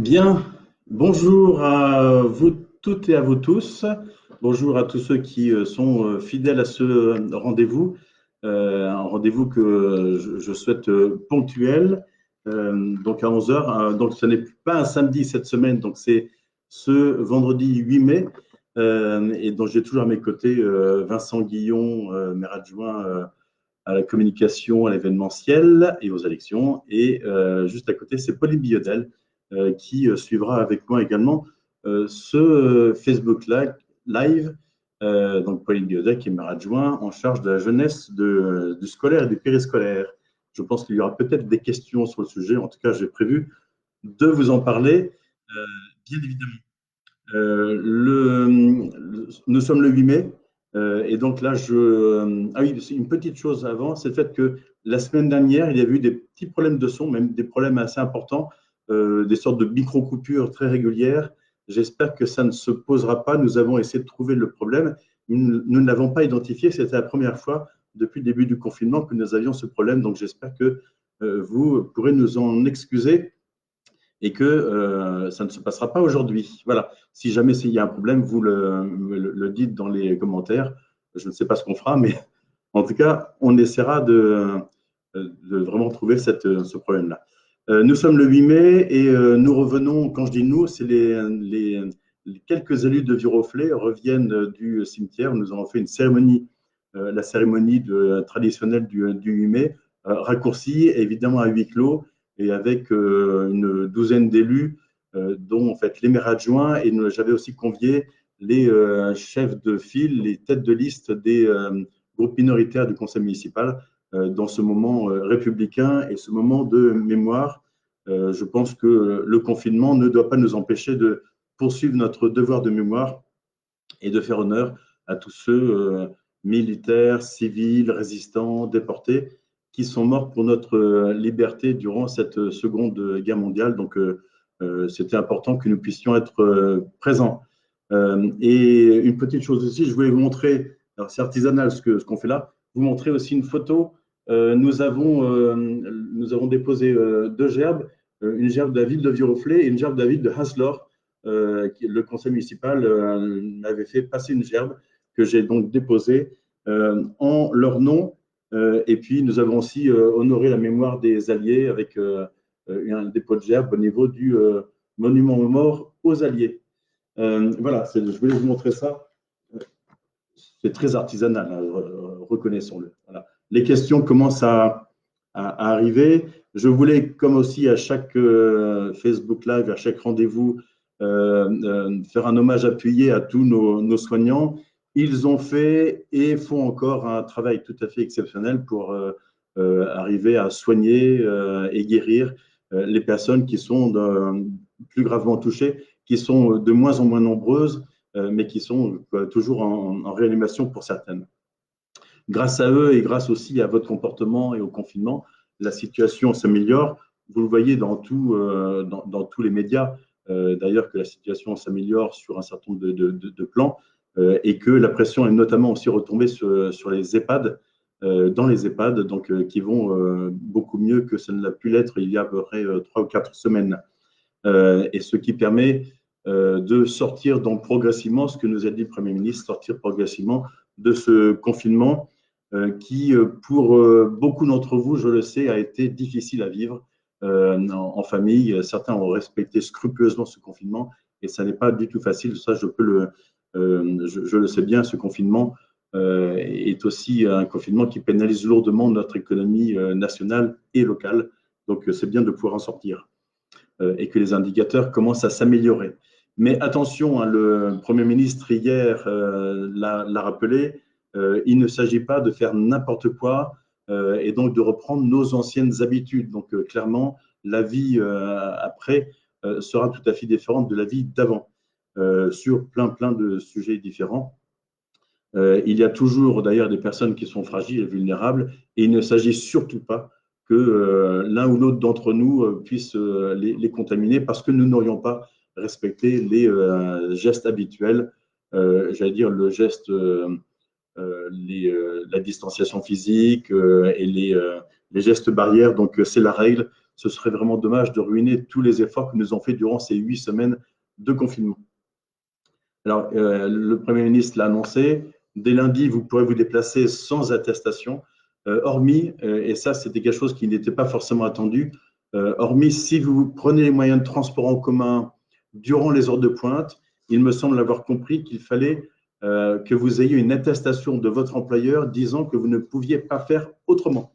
Bien, bonjour à vous toutes et à vous tous. Bonjour à tous ceux qui sont fidèles à ce rendez-vous, un rendez-vous que je souhaite ponctuel, donc à 11 heures. Donc ce n'est pas un samedi cette semaine, donc c'est ce vendredi 8 mai, et donc j'ai toujours à mes côtés Vincent Guillon, maire adjoint à la communication, à l'événementiel et aux élections. Et juste à côté, c'est Pauline Biodel qui suivra avec moi également ce Facebook Live. Donc Pauline Biodel qui est maire adjoint en charge de la jeunesse, du scolaire et du périscolaire. Je pense qu'il y aura peut-être des questions sur le sujet. En tout cas, j'ai prévu de vous en parler, bien évidemment. Nous sommes le 8 mai, et donc là, ah oui, c'est une petite chose avant, c'est le fait que la semaine dernière, il y avait eu des petits problèmes de son, même des problèmes assez importants, des sortes de micro-coupures très régulières. J'espère que ça ne se posera pas. Nous avons essayé de trouver le problème. Nous ne l'avons pas identifié. C'était la première fois depuis le début du confinement que nous avions ce problème. Donc j'espère que vous pourrez nous en excuser et que ça ne se passera pas aujourd'hui. Voilà. Si jamais il y a un problème, vous le dites dans les commentaires. Je ne sais pas ce qu'on fera, mais en tout cas, on essaiera de vraiment trouver ce problème-là. Nous sommes le 8 mai et nous revenons, quand je dis nous, c'est les quelques élus de Viroflay reviennent du cimetière. Nous avons fait une cérémonie, la cérémonie traditionnelle du 8 mai, raccourcie, évidemment à huis clos, et avec une douzaine d'élus, dont en fait les maires adjoints, et j'avais aussi convié les chefs de file, les têtes de liste des groupes minoritaires du conseil municipal dans ce moment républicain et ce moment de mémoire. Je pense que le confinement ne doit pas nous empêcher de poursuivre notre devoir de mémoire et de faire honneur à tous ceux militaires, civils, résistants, déportés, qui sont morts pour notre liberté durant cette seconde guerre mondiale. Donc, c'était important que nous puissions être présents. Et une petite chose aussi, je voulais vous montrer, alors c'est artisanal ce qu'on fait là, vous montrer aussi une photo. Nous avons déposé deux gerbes, une gerbe de la ville de Viroflay et une gerbe de la ville de Hasselor. Le conseil municipal m'avait fait passer une gerbe que j'ai donc déposée en leur nom. Et puis, nous avons aussi honoré la mémoire des Alliés avec un dépôt de gerbe au niveau du monument aux morts aux Alliés. Voilà, je voulais vous montrer ça. C'est très artisanal, hein, reconnaissons-le. Voilà. Les questions commencent à arriver. Je voulais, comme aussi à chaque Facebook Live, à chaque rendez-vous, faire un hommage appuyé à tous nos soignants. Ils ont fait et font encore un travail tout à fait exceptionnel pour arriver à soigner et guérir les personnes qui sont plus gravement touchées, qui sont de moins en moins nombreuses, mais qui sont toujours en réanimation pour certaines. Grâce à eux et grâce aussi à votre comportement et au confinement, la situation s'améliore. Vous le voyez dans tous les médias, d'ailleurs, que la situation s'améliore sur un certain nombre de plans et que la pression est notamment aussi retombée sur les EHPAD, dans les EHPAD, donc qui vont beaucoup mieux que ça ne l'a pu l'être il y a à peu près 3 ou 4 semaines. Et ce qui permet de sortir donc progressivement, ce que nous a dit le Premier ministre, sortir progressivement de ce confinement qui, pour beaucoup d'entre vous, je le sais, a été difficile à vivre en famille. Certains ont respecté scrupuleusement ce confinement et ça n'est pas du tout facile. Ça, je le sais bien, ce confinement est aussi un confinement qui pénalise lourdement notre économie nationale et locale. Donc, c'est bien de pouvoir en sortir et que les indicateurs commencent à s'améliorer. Mais attention, hein, le Premier ministre hier l'a rappelé, il ne s'agit pas de faire n'importe quoi et donc de reprendre nos anciennes habitudes. Donc clairement, la vie après sera tout à fait différente de la vie d'avant sur plein de sujets différents. Il y a toujours d'ailleurs des personnes qui sont fragiles et vulnérables et il ne s'agit surtout pas que l'un ou l'autre d'entre nous puisse les contaminer parce que nous n'aurions pas respecté les gestes habituels, j'allais dire le geste, la distanciation physique et les gestes barrières. Donc c'est la règle, ce serait vraiment dommage de ruiner tous les efforts que nous avons fait durant ces 8 semaines de confinement. Alors, le Premier ministre l'a annoncé, dès lundi, vous pourrez vous déplacer sans attestation, hormis, et ça c'était quelque chose qui n'était pas forcément attendu, hormis si vous prenez les moyens de transport en commun durant les heures de pointe, il me semble avoir compris qu'il fallait que vous ayez une attestation de votre employeur disant que vous ne pouviez pas faire autrement.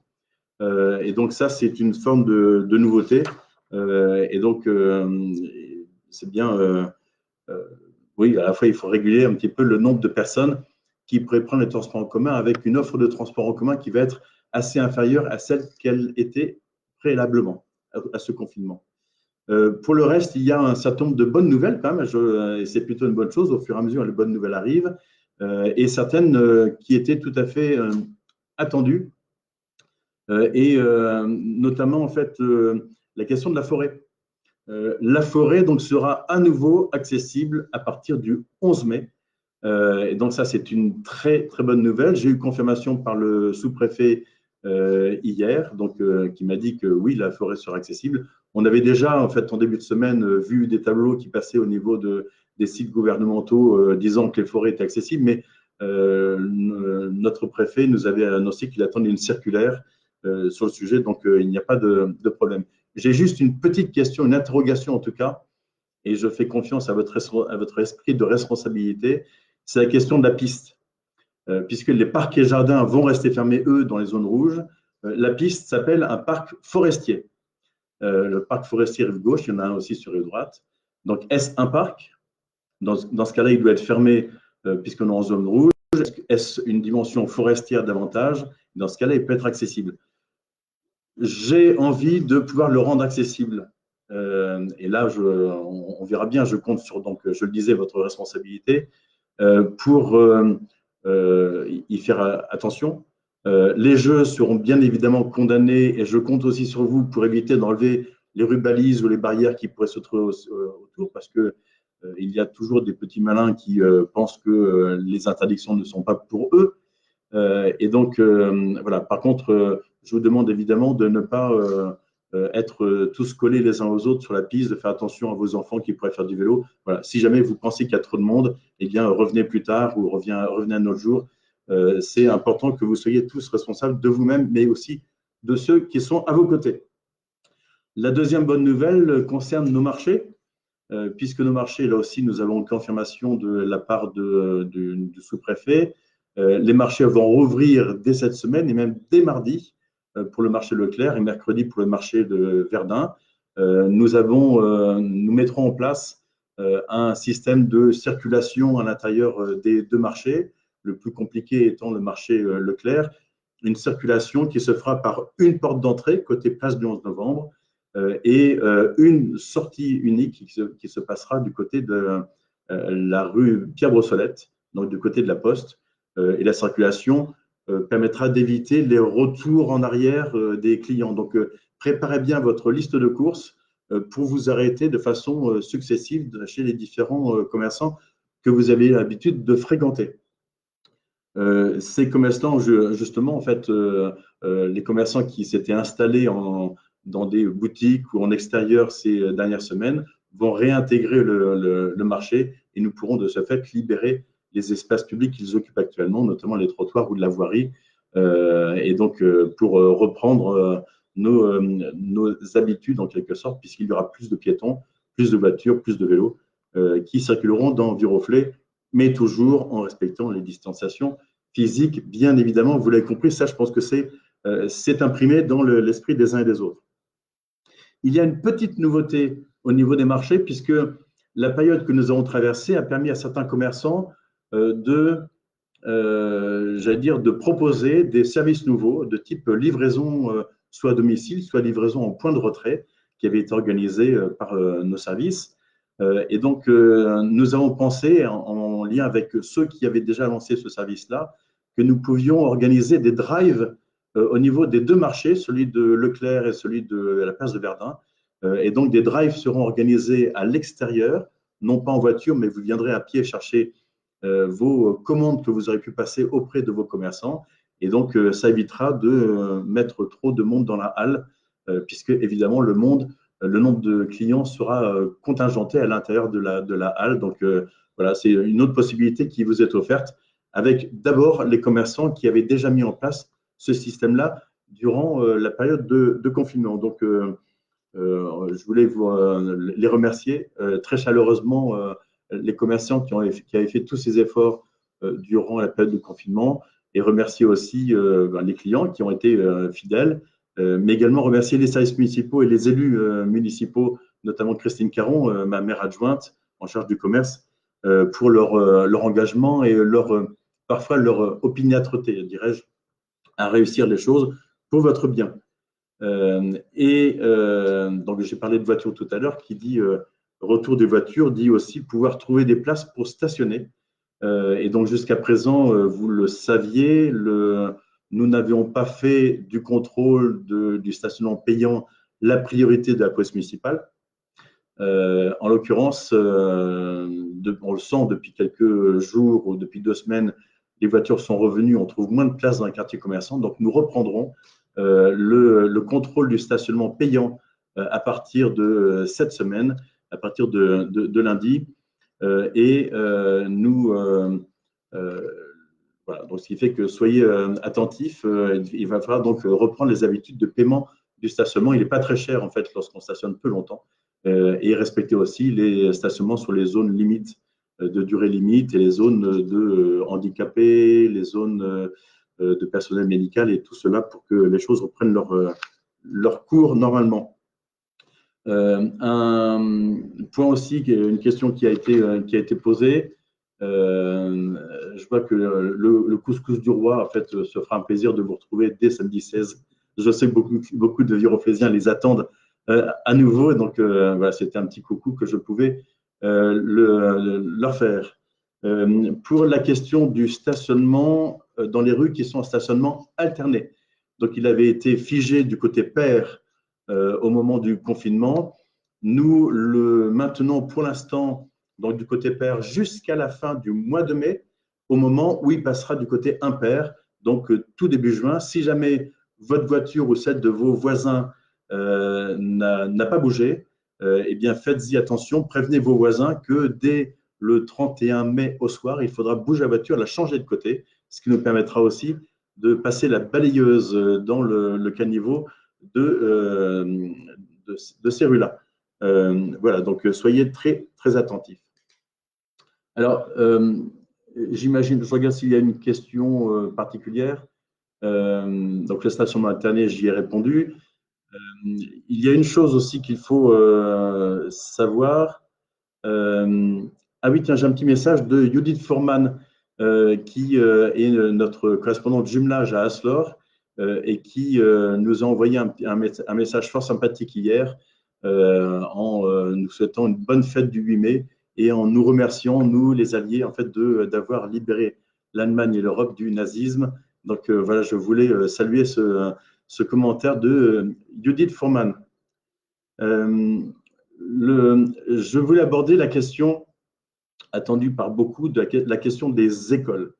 Et donc ça, c'est une forme de nouveauté. Et donc, c'est bien… oui, à la fois, il faut réguler un petit peu le nombre de personnes qui pourraient prendre les transports en commun avec une offre de transport en commun qui va être assez inférieure à celle qu'elle était préalablement à ce confinement. Pour le reste, il y a un certain nombre de bonnes nouvelles quand même, et c'est plutôt une bonne chose. Au fur et à mesure, les bonnes nouvelles arrivent, et certaines qui étaient tout à fait attendues, et notamment en fait la question de la forêt. La forêt donc sera à nouveau accessible à partir du 11 mai. Et donc ça, c'est une très très bonne nouvelle. J'ai eu confirmation par le sous-préfet hier, donc qui m'a dit que oui, la forêt sera accessible. On avait déjà en fait en début de semaine vu des tableaux qui passaient au niveau des sites gouvernementaux disant que les forêts étaient accessibles, mais notre préfet nous avait annoncé qu'il attendait une circulaire sur le sujet, donc il n'y a pas de problème. J'ai juste une petite question, une interrogation en tout cas, et je fais confiance à votre esprit de responsabilité. C'est la question de la piste. Puisque les parcs et jardins vont rester fermés, eux, dans les zones rouges, la piste s'appelle un parc forestier. Le parc forestier rive gauche, il y en a un aussi sur rive droite. Donc, est-ce un parc? Dans ce cas-là, il doit être fermé puisqu'on est en zone rouge. Est-ce une dimension forestière davantage? Dans ce cas-là, il peut être accessible. J'ai envie de pouvoir le rendre accessible. Et là, on verra bien, je compte sur, donc, je le disais, votre responsabilité pour y faire attention. Les jeux seront bien évidemment condamnés et je compte aussi sur vous pour éviter d'enlever les rubalises ou les barrières qui pourraient se trouver autour parce que il y a toujours des petits malins qui pensent que les interdictions ne sont pas pour eux. Et donc, voilà. Par contre, je vous demande évidemment de ne pas être tous collés les uns aux autres sur la piste, de faire attention à vos enfants qui pourraient faire du vélo. Voilà. Si jamais vous pensez qu'il y a trop de monde, eh bien, revenez plus tard ou revenez un autre jour. C'est important que vous soyez tous responsables de vous-même, mais aussi de ceux qui sont à vos côtés. La deuxième bonne nouvelle concerne nos marchés, puisque nos marchés, là aussi, nous avons une confirmation de la part du sous-préfet. Les marchés vont rouvrir dès cette semaine et même dès mardi pour le marché Leclerc et mercredi pour le marché de Verdun. Nous mettrons en place un système de circulation à l'intérieur des deux marchés, le plus compliqué étant le marché Leclerc, une circulation qui se fera par une porte d'entrée côté place du 11 novembre et une sortie unique qui se passera du côté de la rue Pierre-Brossolette, donc du côté de la Poste. Et la circulation permettra d'éviter les retours en arrière des clients. Donc, préparez bien votre liste de courses pour vous arrêter de façon successive chez les différents commerçants que vous avez l'habitude de fréquenter. Ces commerçants, justement, en fait, les commerçants qui s'étaient installés dans des boutiques ou en extérieur ces dernières semaines vont réintégrer le marché et nous pourrons de ce fait libérer les espaces publics qu'ils occupent actuellement, notamment les trottoirs ou de la voirie, et donc pour reprendre nos habitudes en quelque sorte, puisqu'il y aura plus de piétons, plus de voitures, plus de vélos qui circuleront dans Viroflay, mais toujours en respectant les distanciations physiques, bien évidemment. Vous l'avez compris, ça, je pense que c'est imprimé dans l'esprit des uns et des autres. Il y a une petite nouveauté au niveau des marchés, puisque la période que nous avons traversée a permis à certains commerçants de proposer des services nouveaux de type livraison soit à domicile, soit livraison en point de retrait, qui avait été organisé par nos services. Et donc, nous avons pensé, en lien avec ceux qui avaient déjà lancé ce service-là, que nous pouvions organiser des drives au niveau des deux marchés, celui de Leclerc et celui de la place de Verdun. Et donc, des drives seront organisés à l'extérieur, non pas en voiture, mais vous viendrez à pied chercher vos commandes que vous aurez pu passer auprès de vos commerçants. Et donc, ça évitera de mettre trop de monde dans la halle puisque évidemment le nombre de clients sera contingenté à l'intérieur de la halle. Donc voilà, c'est une autre possibilité qui vous est offerte avec d'abord les commerçants qui avaient déjà mis en place ce système-là durant la période de confinement. Donc je voulais les remercier très chaleureusement, les commerçants qui avaient fait tous ces efforts durant la période de confinement, et remercier aussi les clients qui ont été fidèles, mais également remercier les services municipaux et les élus municipaux, notamment Christine Caron, ma maire adjointe en charge du commerce, pour leur engagement et parfois leur opiniâtreté, dirais-je, à réussir les choses pour votre bien. Donc, j'ai parlé de voiture tout à l'heure, qui dit retour des voitures, dit aussi pouvoir trouver des places pour stationner. Et donc, jusqu'à présent, vous le saviez, nous n'avions pas fait du contrôle du stationnement payant la priorité de la police municipale. En l'occurrence, on le sent depuis quelques jours ou depuis 2 semaines, les voitures sont revenues, on trouve moins de place dans les quartiers commerçants. Donc, nous reprendrons le contrôle du stationnement payant à partir de cette semaine, à partir de lundi. Voilà, donc ce qui fait que soyez attentifs. Il va falloir donc reprendre les habitudes de paiement du stationnement. Il n'est pas très cher en fait lorsqu'on stationne peu longtemps, et respecter aussi les stationnements sur les zones limites de durée limite et les zones de handicapés, les zones de personnel médical et tout cela pour que les choses reprennent leur cours normalement. Un point aussi, une question qui a été posée. Je vois que le couscous du roi, en fait, se fera un plaisir de vous retrouver dès samedi 16. Je sais que beaucoup de Viroflésiens les attendent à nouveau. Donc, voilà, c'était un petit coucou que je pouvais leur faire. Pour la question du stationnement dans les rues qui sont en stationnement alterné. Donc, il avait été figé du côté pair au moment du confinement. Nous le maintenons pour l'instant donc du côté pair jusqu'à la fin du mois de mai, au moment où il passera du côté impair, donc tout début juin. Si jamais votre voiture ou celle de vos voisins n'a pas bougé, eh bien faites-y attention, prévenez vos voisins que dès le 31 mai au soir, il faudra bouger la voiture, la changer de côté, ce qui nous permettra aussi de passer la balayeuse dans le caniveau de ces rues-là. Voilà, donc soyez très, très attentifs. Alors, j'imagine, je regarde s'il y a une question particulière. Donc, le stationnement alterné, j'y ai répondu. Il y a une chose aussi qu'il faut savoir. Ah oui, tiens, j'ai un petit message de Judith Foreman, qui est notre correspondante jumelage à Aslor, et qui nous a envoyé un message fort sympathique hier, en nous souhaitant une bonne fête du 8 mai et en nous remerciant, nous les alliés, en fait, d'avoir libéré l'Allemagne et l'Europe du nazisme. Donc voilà, je voulais saluer ce commentaire de Judith Foreman. Je voulais aborder la question attendue par beaucoup, de la question des écoles.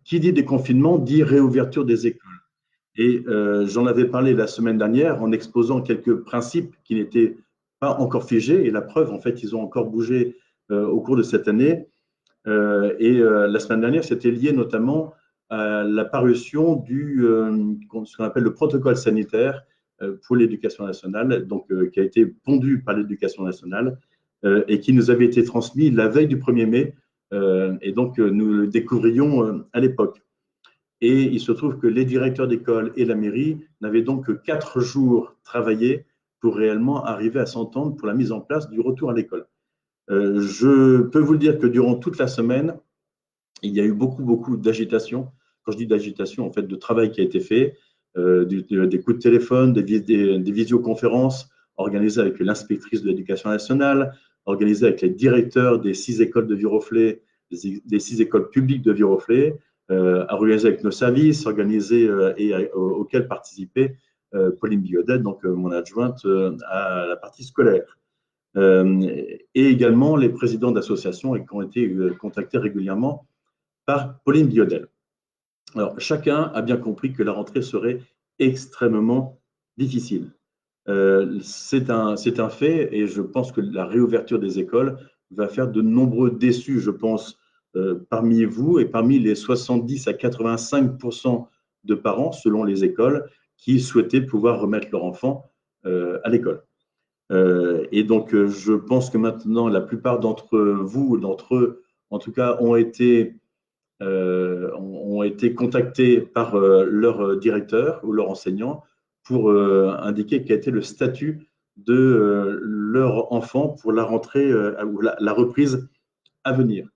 Qui dit déconfinement dit réouverture des écoles. Et j'en avais parlé la semaine dernière en exposant quelques principes qui n'étaient pas encore figés. Et la preuve, en fait, ils ont encore bougé au cours de cette année. La semaine dernière, c'était lié notamment à la parution ce qu'on appelle le protocole sanitaire pour l'éducation nationale, donc qui a été pondu par l'éducation nationale et qui nous avait été transmis la veille du 1er mai. Et donc, nous le découvrions à l'époque. Et il se trouve que les directeurs d'école et la mairie n'avaient donc que 4 jours travaillés pour réellement arriver à s'entendre pour la mise en place du retour à l'école. Je peux vous le dire que durant toute la semaine, il y a eu beaucoup d'agitation. Quand je dis d'agitation, en fait, de travail qui a été fait, des coups de téléphone, des visioconférences organisées avec l'inspectrice de l'éducation nationale, organisées avec les directeurs des 6 écoles de Viroflay, des 6 écoles publiques de Viroflay, organisées avec nos services, organisées et auxquelles participait Pauline Biodel, donc mon adjointe à la partie scolaire. Et également les présidents d'associations qui ont été contactés régulièrement par Pauline Biodel. Alors, chacun a bien compris que la rentrée serait extrêmement difficile. C'est un fait et je pense que la réouverture des écoles va faire de nombreux déçus, je pense, parmi vous et parmi les 70 à 85% de parents, selon les écoles, qui souhaitaient pouvoir remettre leur enfant à l'école. Et donc, je pense que maintenant, la plupart d'entre vous, d'entre eux, en tout cas, ont été contactés par leur directeur ou leur enseignant pour indiquer quel était le statut de leur enfant pour la rentrée ou la reprise à venir.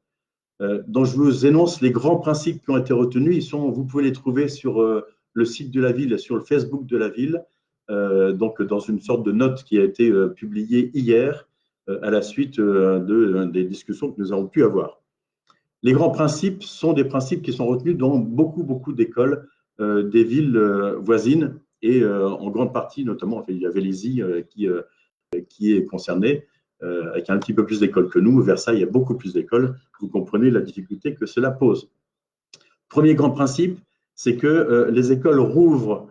Donc, je vous énonce les grands principes qui ont été retenus. Vous pouvez les trouver sur le site de la ville, sur le Facebook de la ville, donc dans une sorte de note qui a été publiée hier à la suite des discussions que nous avons pu avoir. Les grands principes sont des principes qui sont retenus dans beaucoup d'écoles des villes voisines et en grande partie, notamment, il y a Vélizy qui est concerné, avec un petit peu plus d'écoles que nous. Versailles, il y a beaucoup plus d'écoles. Vous comprenez la difficulté que cela pose. Premier grand principe, c'est que les écoles rouvrent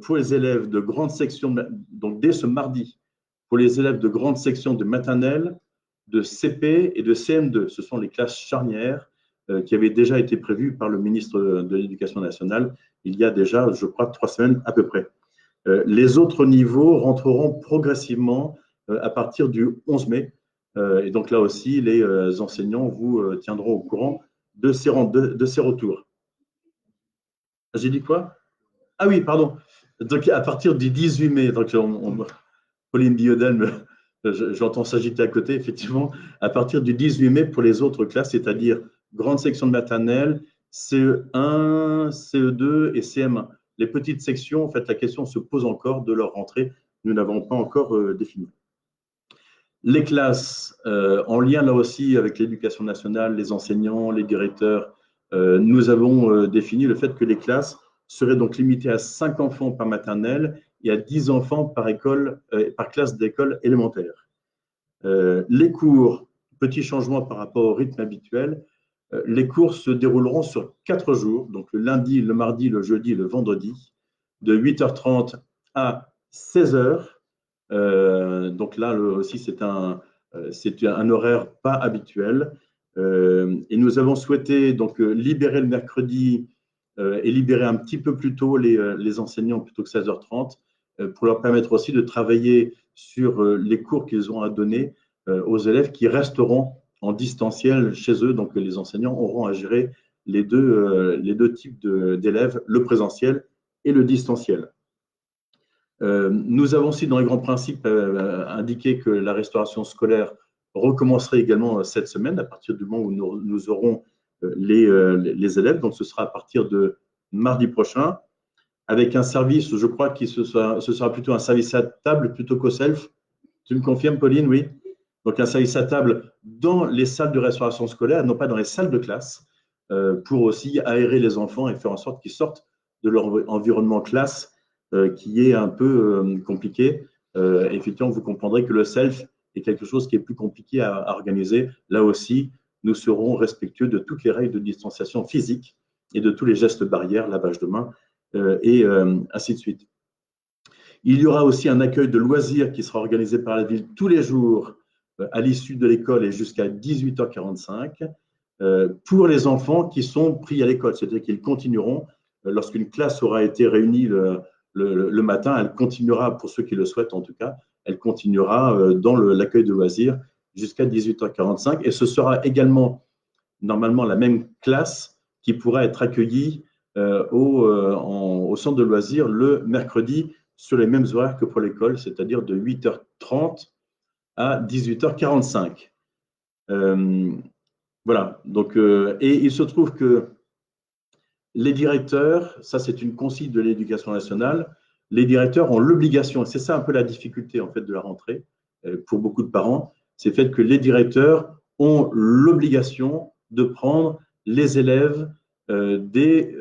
pour les élèves de grandes sections, donc dès ce mardi, pour les élèves de grandes sections de maternelle, de CP et de CM2. Ce sont les classes charnières qui avaient déjà été prévues par le ministre de l'Éducation nationale il y a déjà, je crois, 3 semaines à peu près. Les autres niveaux rentreront progressivement à partir du 11 mai. Et donc là aussi, les enseignants vous tiendront au courant de ces retours. J'ai dit quoi? Ah oui, pardon. Donc à partir du 18 mai, donc Pauline Biodel, j'entends s'agiter à côté, effectivement, à partir du 18 mai pour les autres classes, c'est-à-dire grande section de maternelle, CE1, CE2 et CM1. Les petites sections, en fait, la question se pose encore de leur rentrée. Nous n'avons pas encore défini. Les classes, en lien là aussi avec l'éducation nationale, les enseignants, les directeurs, nous avons défini le fait que les classes seraient donc limitées à 5 enfants par maternelle et à 10 enfants par classe d'école élémentaire. Les cours, petit changement par rapport au rythme habituel, les cours se dérouleront sur 4 jours, donc le lundi, le mardi, le jeudi, le vendredi, de 8h30 à 16h. Donc là aussi, c'est un horaire pas habituel. Et nous avons souhaité donc libérer le mercredi et libérer un petit peu plus tôt les enseignants plutôt que 16h30 pour leur permettre aussi de travailler sur les cours qu'ils ont à donner aux élèves qui resteront en distanciel chez eux. Donc les enseignants auront à gérer les deux types d'élèves, le présentiel et le distanciel. Nous avons aussi dans les grands principes indiqué que la restauration scolaire recommencerait également cette semaine à partir du moment où nous aurons les élèves. Donc ce sera à partir de mardi prochain avec un service, je crois que ce sera plutôt un service à table plutôt qu'au self. Tu me confirmes, Pauline? Oui. Donc un service à table dans les salles de restauration scolaire, non pas dans les salles de classe, pour aussi aérer les enfants et faire en sorte qu'ils sortent de leur environnement classe qui est un peu compliqué. Effectivement, vous comprendrez que le self est quelque chose qui est plus compliqué à organiser. Là aussi, nous serons respectueux de toutes les règles de distanciation physique et de tous les gestes barrières, lavage de mains et ainsi de suite. Il y aura aussi un accueil de loisirs qui sera organisé par la ville tous les jours à l'issue de l'école et jusqu'à 18h45 pour les enfants qui sont pris à l'école, c'est-à-dire qu'ils continueront lorsqu'une classe aura été réunie le matin, elle continuera, pour ceux qui le souhaitent en tout cas, elle continuera dans l'accueil de loisirs jusqu'à 18h45 et ce sera également normalement la même classe qui pourra être accueillie au centre de loisirs le mercredi sur les mêmes horaires que pour l'école, c'est-à-dire de 8h30 à 18h45. Voilà, donc, et il se trouve que les directeurs, ça c'est une consigne de l'Éducation nationale, les directeurs ont l'obligation, et c'est ça un peu la difficulté en fait de la rentrée pour beaucoup de parents, c'est le fait que les directeurs ont l'obligation de prendre les élèves des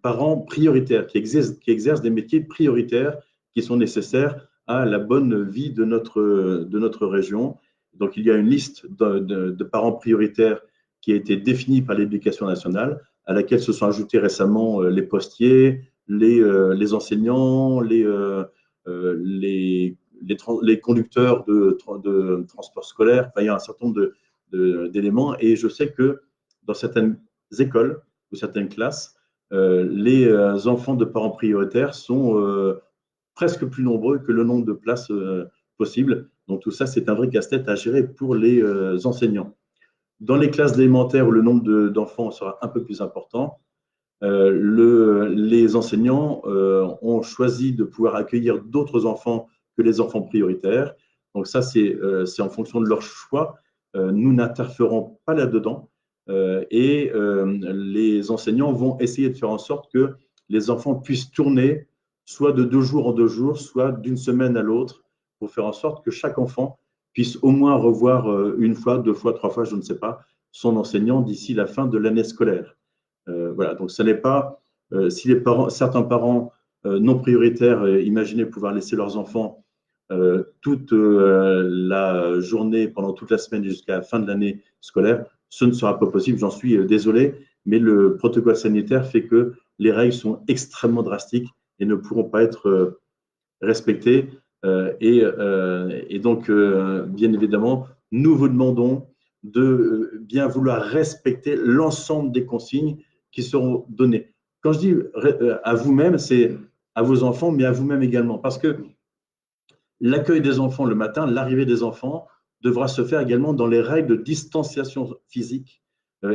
parents prioritaires qui exercent des métiers prioritaires qui sont nécessaires à la bonne vie de notre région. Donc, il y a une liste de parents prioritaires qui a été définie par l'Éducation nationale, à laquelle se sont ajoutés récemment les postiers, les enseignants, les conducteurs de transport scolaire. Enfin, il y a un certain nombre d'éléments. Et je sais que dans certaines écoles ou certaines classes, les enfants de parents prioritaires sont presque plus nombreux que le nombre de places possibles. Donc tout ça, c'est un vrai casse-tête à gérer pour les enseignants. Dans les classes élémentaires où le nombre d'enfants sera un peu plus important, les enseignants ont choisi de pouvoir accueillir d'autres enfants que les enfants prioritaires. Donc ça, c'est en fonction de leur choix. Nous n'interférons pas là-dedans. Et les enseignants vont essayer de faire en sorte que les enfants puissent tourner soit de 2 jours en 2 jours, soit d'une semaine à l'autre, pour faire en sorte que chaque enfant puisse au moins revoir 1 fois, 2 fois, 3 fois, je ne sais pas, son enseignant d'ici la fin de l'année scolaire. Voilà, donc ce n'est pas, si certains parents non prioritaires imaginaient pouvoir laisser leurs enfants toute la journée, pendant toute la semaine jusqu'à la fin de l'année scolaire, ce ne sera pas possible, j'en suis désolé, mais le protocole sanitaire fait que les règles sont extrêmement drastiques et ne pourront pas être respectées. Et donc, bien évidemment, nous vous demandons de bien vouloir respecter l'ensemble des consignes qui seront données. Quand je dis à vous-même, c'est à vos enfants, mais à vous-même également, parce que l'accueil des enfants le matin, l'arrivée des enfants devra se faire également dans les règles de distanciation physique.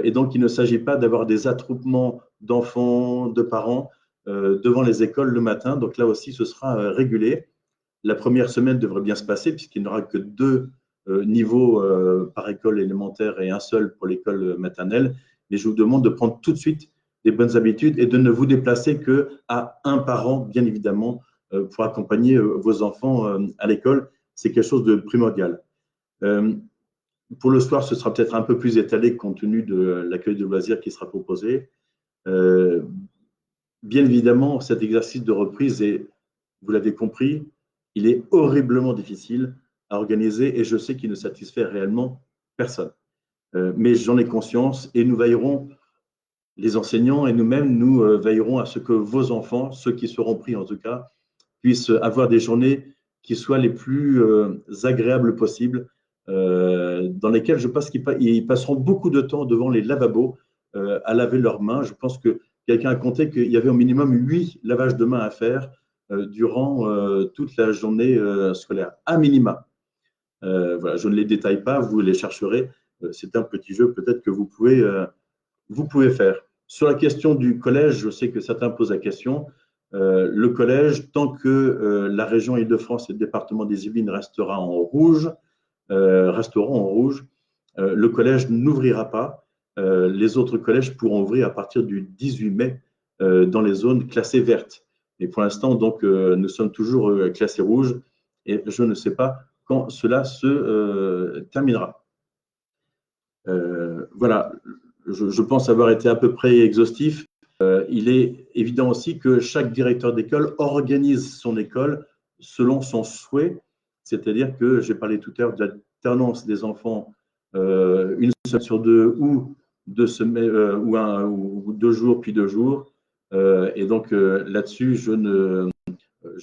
Et donc, il ne s'agit pas d'avoir des attroupements d'enfants, de parents devant les écoles le matin. Donc là aussi, ce sera régulé. La première semaine devrait bien se passer puisqu'il n'y aura que 2 niveaux par école élémentaire et un seul pour l'école maternelle. Mais je vous demande de prendre tout de suite des bonnes habitudes et de ne vous déplacer qu'à un parent, bien évidemment, pour accompagner vos enfants à l'école. C'est quelque chose de primordial. Pour le soir, ce sera peut-être un peu plus étalé compte tenu de l'accueil de loisirs qui sera proposé. Bien évidemment, cet exercice de reprise est, vous l'avez compris, il est horriblement difficile à organiser et je sais qu'il ne satisfait réellement personne. Mais j'en ai conscience et nous veillerons, les enseignants et nous-mêmes, nous veillerons à ce que vos enfants, ceux qui seront pris en tout cas, puissent avoir des journées qui soient les plus agréables possibles, dans lesquelles je pense qu'ils passeront beaucoup de temps devant les lavabos à laver leurs mains. Je pense que quelqu'un a compté qu'il y avait au minimum 8 lavages de mains à faire durant toute la journée scolaire, à minima. Voilà, je ne les détaille pas, vous les chercherez. C'est un petit jeu peut-être que vous pouvez faire. Sur la question du collège, je sais que certains posent la question. Le collège, tant que la région Île-de-France et le département des Yvelines resteront en rouge, le collège n'ouvrira pas. Les autres collèges pourront ouvrir à partir du 18 mai dans les zones classées vertes. Et pour l'instant, donc, nous sommes toujours classés rouges et je ne sais pas quand cela se terminera. Voilà, je pense avoir été à peu près exhaustif. Il est évident aussi que chaque directeur d'école organise son école selon son souhait, c'est-à-dire que j'ai parlé tout à l'heure de l'alternance des enfants 1 semaine sur 2 ou 2 semaines ou 2 jours puis 2 jours. Et donc là-dessus, je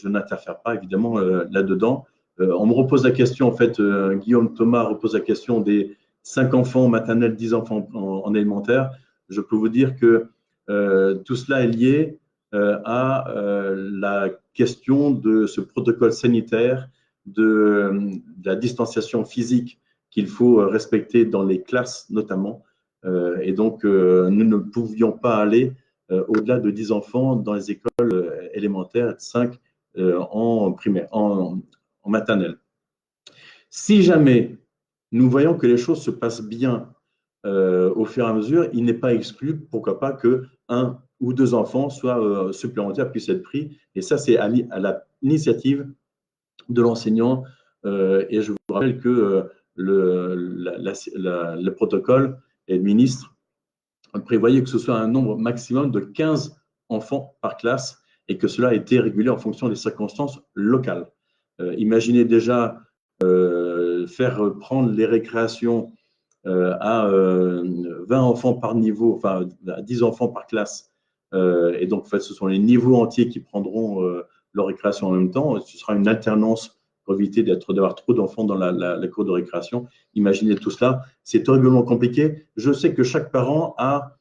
n'interfère pas évidemment là-dedans. On me repose la question, en fait, Guillaume Thomas repose la question des 5 enfants maternels, 10 enfants en élémentaire. Je peux vous dire que tout cela est lié à la question de ce protocole sanitaire, de la distanciation physique qu'il faut respecter dans les classes notamment. Et donc, nous ne pouvions pas aller au-delà de 10 enfants dans les écoles élémentaires, 5 en primaire, en maternelle. Si jamais nous voyons que les choses se passent bien au fur et à mesure, il n'est pas exclu, pourquoi pas, que 1 ou 2 enfants soient supplémentaires, puissent être pris. Et ça, c'est à l'initiative de l'enseignant. Et je vous rappelle que le protocole et le ministre prévoyait que ce soit un nombre maximum de 15 enfants par classe et que cela a été régulé en fonction des circonstances locales. Imaginez déjà faire prendre les récréations à 20 enfants par niveau, enfin à 10 enfants par classe. Et donc, en fait, ce sont les niveaux entiers qui prendront leur récréation en même temps. Ce sera une alternance pour éviter d'avoir trop d'enfants dans la cour de récréation. Imaginez tout cela, c'est horriblement compliqué. Je sais que chaque parent a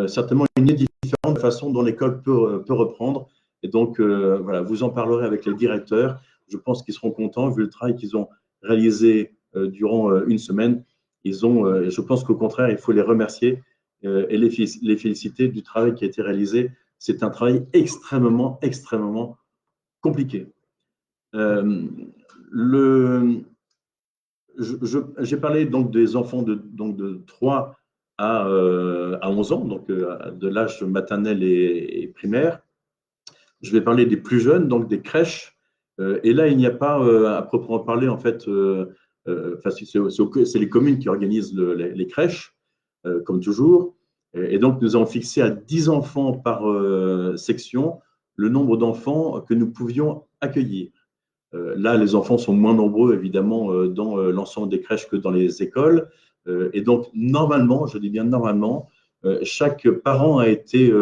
certainement une idée différente de la façon dont l'école peut reprendre. Et donc, voilà, vous en parlerez avec les directeurs. Je pense qu'ils seront contents vu le travail qu'ils ont réalisé durant une semaine. Je pense qu'au contraire, il faut les remercier et les féliciter du travail qui a été réalisé. C'est un travail extrêmement, extrêmement compliqué. J'ai parlé donc des enfants de 3 à 11 ans, donc de l'âge maternel et primaire. Je vais parler des plus jeunes, donc des crèches. Et là, il n'y a pas, à proprement parler, en fait, c'est les communes qui organisent les crèches, comme toujours. Et donc, nous avons fixé à 10 enfants par section le nombre d'enfants que nous pouvions accueillir. Là, les enfants sont moins nombreux, évidemment, dans l'ensemble des crèches que dans les écoles. Et donc, normalement, je dis bien normalement, chaque parent a été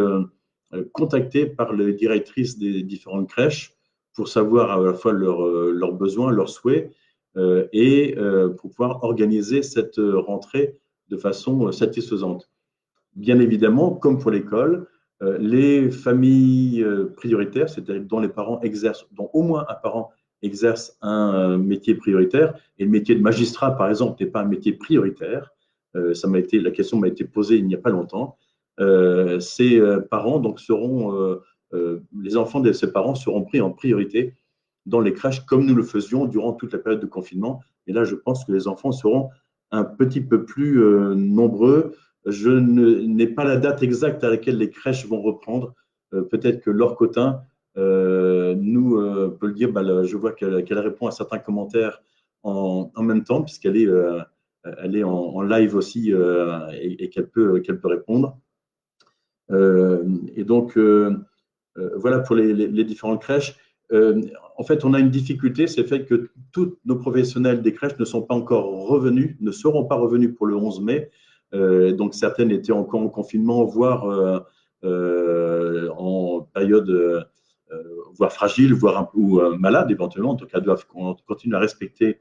contacté par les directrices des différentes crèches pour savoir à la fois leurs besoins, leurs souhaits, et pour pouvoir organiser cette rentrée de façon satisfaisante. Bien évidemment, comme pour l'école, les familles prioritaires, c'est-à-dire dont les parents exercent, dont au moins un parent exerce un métier prioritaire, et le métier de magistrat, par exemple, n'est pas un métier prioritaire. La question m'a été posée il n'y a pas longtemps. Ces parents donc les enfants de ces parents seront pris en priorité dans les crèches comme nous le faisions durant toute la période de confinement. Et là, je pense que les enfants seront un petit peu plus nombreux. Je n'ai pas la date exacte à laquelle les crèches vont reprendre. Peut-être que Laure Cotin peut le dire. Je vois qu'elle répond à certains commentaires en même temps, puisqu'elle est en live aussi et qu'elle peut répondre. Et donc, voilà pour les différentes crèches. En fait, on a une difficulté, c'est le fait que tous nos professionnels des crèches ne sont pas encore revenus, ne seront pas revenus pour le 11 mai. Donc, certaines étaient encore en confinement, voire en période, voire fragile, ou malade éventuellement. En tout cas, doivent continuer à respecter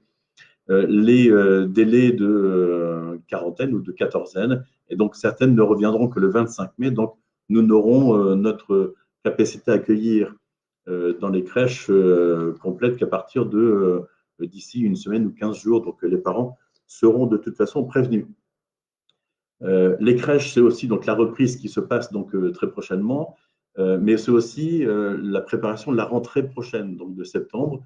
les délais de quarantaine ou de quatorzaine. Et donc, certaines ne reviendront que le 25 mai. Donc, nous n'aurons notre capacité à accueillir dans les crèches complètes qu'à partir de d'ici une semaine ou 15 jours. Donc, les parents seront de toute façon prévenus. Les crèches, c'est aussi donc la reprise qui se passe donc très prochainement, mais c'est aussi la préparation de la rentrée prochaine, donc de septembre.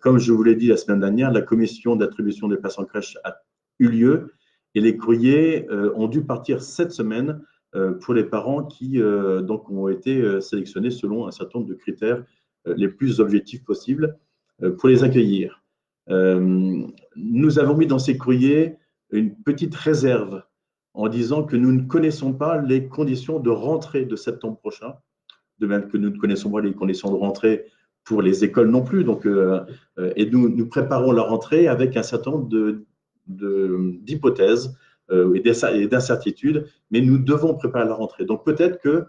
Comme je vous l'ai dit la semaine dernière, la commission d'attribution des places en crèche a eu lieu et les courriers ont dû partir cette semaine pour les parents qui donc ont été sélectionnés selon un certain nombre de critères les plus objectifs possibles pour les accueillir. Nous avons mis dans ces courriers une petite réserve en disant que nous ne connaissons pas les conditions de rentrée de septembre prochain, de même que nous ne connaissons pas les conditions de rentrée pour les écoles non plus. Donc, et nous préparons la rentrée avec un certain nombre d'hypothèses et d'incertitudes, mais nous devons préparer la rentrée. Donc peut-être que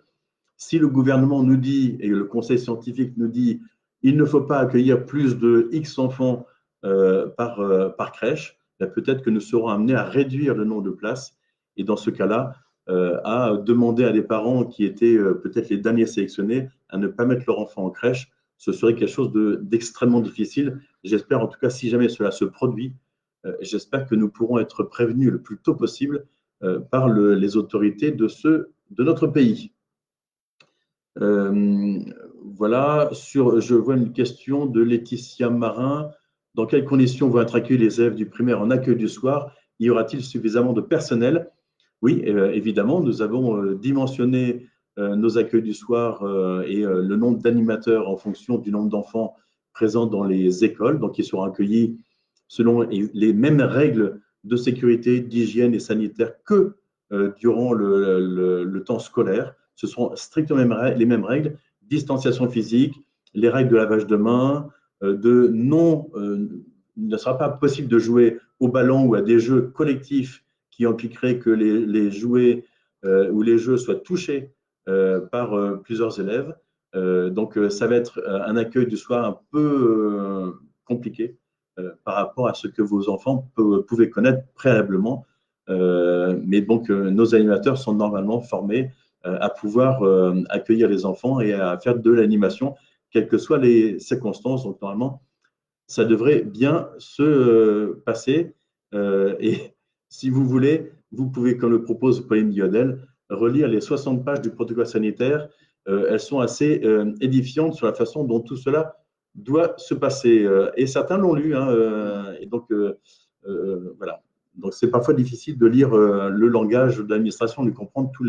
si le gouvernement nous dit, et le conseil scientifique nous dit, il ne faut pas accueillir plus de X enfants par crèche, peut-être que nous serons amenés à réduire le nombre de places et dans ce cas-là, à demander à des parents qui étaient peut-être les derniers sélectionnés à ne pas mettre leur enfant en crèche. Ce serait quelque chose d'extrêmement difficile. J'espère en tout cas, si jamais cela se produit, j'espère que nous pourrons être prévenus le plus tôt possible par les autorités de notre pays. Voilà, je vois une question de Laetitia Marin. Dans quelles conditions vont être accueillis les élèves du primaire en accueil du soir? Y aura-t-il suffisamment de personnel? Oui, évidemment, nous avons dimensionné nos accueils du soir et le nombre d'animateurs en fonction du nombre d'enfants présents dans les écoles. Donc, ils seront accueillis selon les mêmes règles de sécurité, d'hygiène et sanitaire que durant le temps scolaire. Ce seront strictement les mêmes règles, distanciation physique, les règles de lavage de mains, il ne sera pas possible de jouer au ballon ou à des jeux collectifs qui impliqueraient que les jouets ou les jeux soient touchés par plusieurs élèves. Donc, ça va être un accueil du soir un peu compliqué par rapport à ce que vos enfants pouvaient connaître préalablement. Mais donc, nos animateurs sont normalement formés à pouvoir accueillir les enfants et à faire de l'animation, quelles que soient les circonstances. Donc, normalement, ça devrait bien se passer. Et si vous voulez, vous pouvez, comme le propose Pauline Guiodel, relire les 60 pages du protocole sanitaire. Elles sont assez édifiantes sur la façon dont tout cela doit se passer. Et certains l'ont lu. Hein, et donc, voilà. Donc, c'est parfois difficile de lire le langage de l'administration, de comprendre tous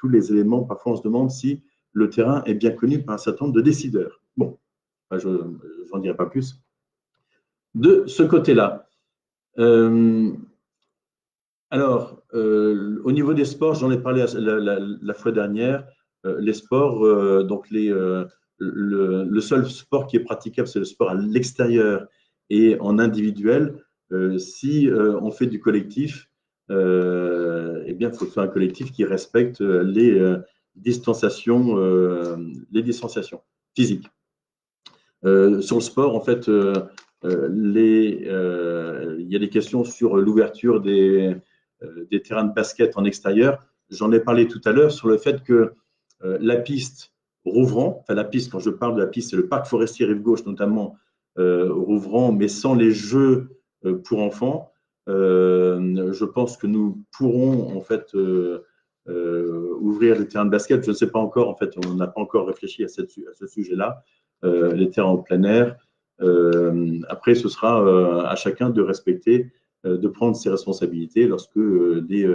les éléments. Parfois, on se demande si le terrain est bien connu par un certain nombre de décideurs. Bon, je n'en dirai pas plus. De ce côté-là. Alors, au niveau des sports, j'en ai parlé la fois dernière. Les sports, donc le seul sport qui est praticable, c'est le sport à l'extérieur et en individuel. Si on fait du collectif, eh bien, il faut faire un collectif qui respecte distanciations, les distanciations physiques. Sur le sport, en fait, il y a des questions sur l'ouverture des terrains de basket en extérieur. J'en ai parlé tout à l'heure sur le fait que la piste Rouvran, enfin la piste, quand je parle de la piste, c'est le parc forestier Rive Gauche notamment, Rouvran, mais sans les jeux pour enfants. Je pense que nous pourrons en fait ouvrir les terrains de basket. Je ne sais pas encore, en fait, on n'a pas encore réfléchi à ce sujet-là. Les terrains en plein air. Après, ce sera à chacun de respecter, de prendre ses responsabilités lorsque des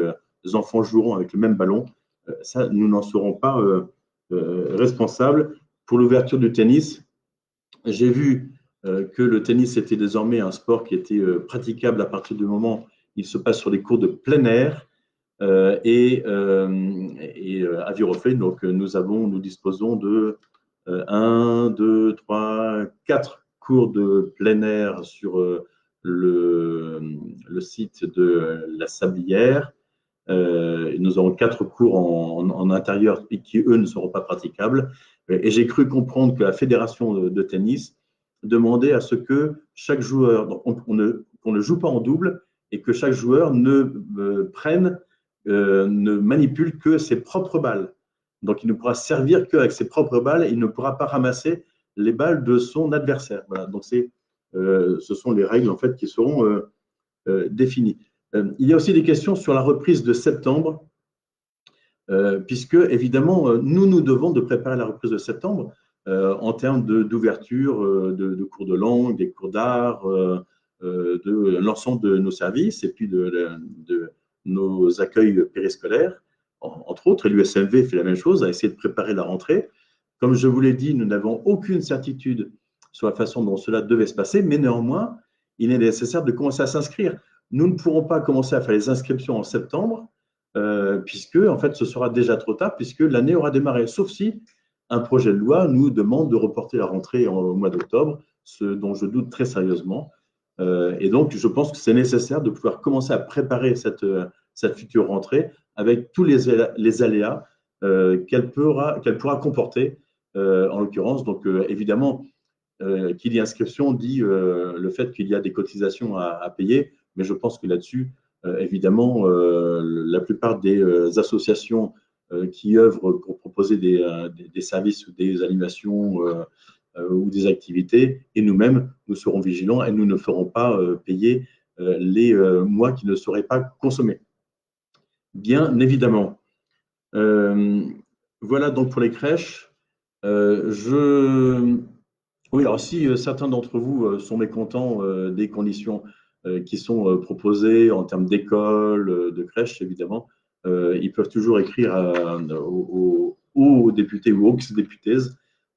enfants joueront avec le même ballon. Ça, nous n'en serons pas responsables. Pour l'ouverture du tennis, j'ai vu que le tennis était désormais un sport qui était praticable à partir du moment où il se passe sur les cours de plein air et à Viroflay. Donc, nous disposons de 1, 2, 3, 4 cours de plein air sur le site de la Sablière. Nous aurons 4 cours en intérieur qui, eux, ne seront pas praticables. Et j'ai cru comprendre que la fédération de tennis demandait à ce que chaque joueur, donc qu'on ne joue pas en double et que chaque joueur ne manipule que ses propres balles. Donc, il ne pourra servir qu'avec ses propres balles et il ne pourra pas ramasser les balles de son adversaire. Voilà. Donc, ce sont les règles en fait qui seront définies. Il y a aussi des questions sur la reprise de septembre, puisque évidemment, nous devons de préparer la reprise de septembre en termes d'ouverture de cours de langue, des cours d'art, de l'ensemble de nos services et puis de nos accueils périscolaires, entre autres. Et l'USMV fait la même chose, a essayé de préparer la rentrée. Comme je vous l'ai dit, nous n'avons aucune certitude sur la façon dont cela devait se passer, mais néanmoins, il est nécessaire de commencer à s'inscrire. Nous ne pourrons pas commencer à faire les inscriptions en septembre, puisque en fait, ce sera déjà trop tard, puisque l'année aura démarré, sauf si un projet de loi nous demande de reporter la rentrée au mois d'octobre, ce dont je doute très sérieusement. Et donc, je pense que c'est nécessaire de pouvoir commencer à préparer cette future rentrée avec tous les aléas qu'elle pourra comporter, en l'occurrence. Donc, évidemment, qui dit inscription dit le fait qu'il y a des cotisations à payer, mais je pense que là-dessus, évidemment, la plupart des associations qui œuvrent pour proposer des services ou des animations ou des activités, et nous-mêmes, nous serons vigilants et nous ne ferons pas payer les mois qui ne seraient pas consommés. Bien évidemment. Voilà donc pour les crèches. Oui, alors si certains d'entre vous sont mécontents des conditions qui sont proposées en termes d'école, de crèche, évidemment, ils peuvent toujours écrire aux députés ou aux ex-députés.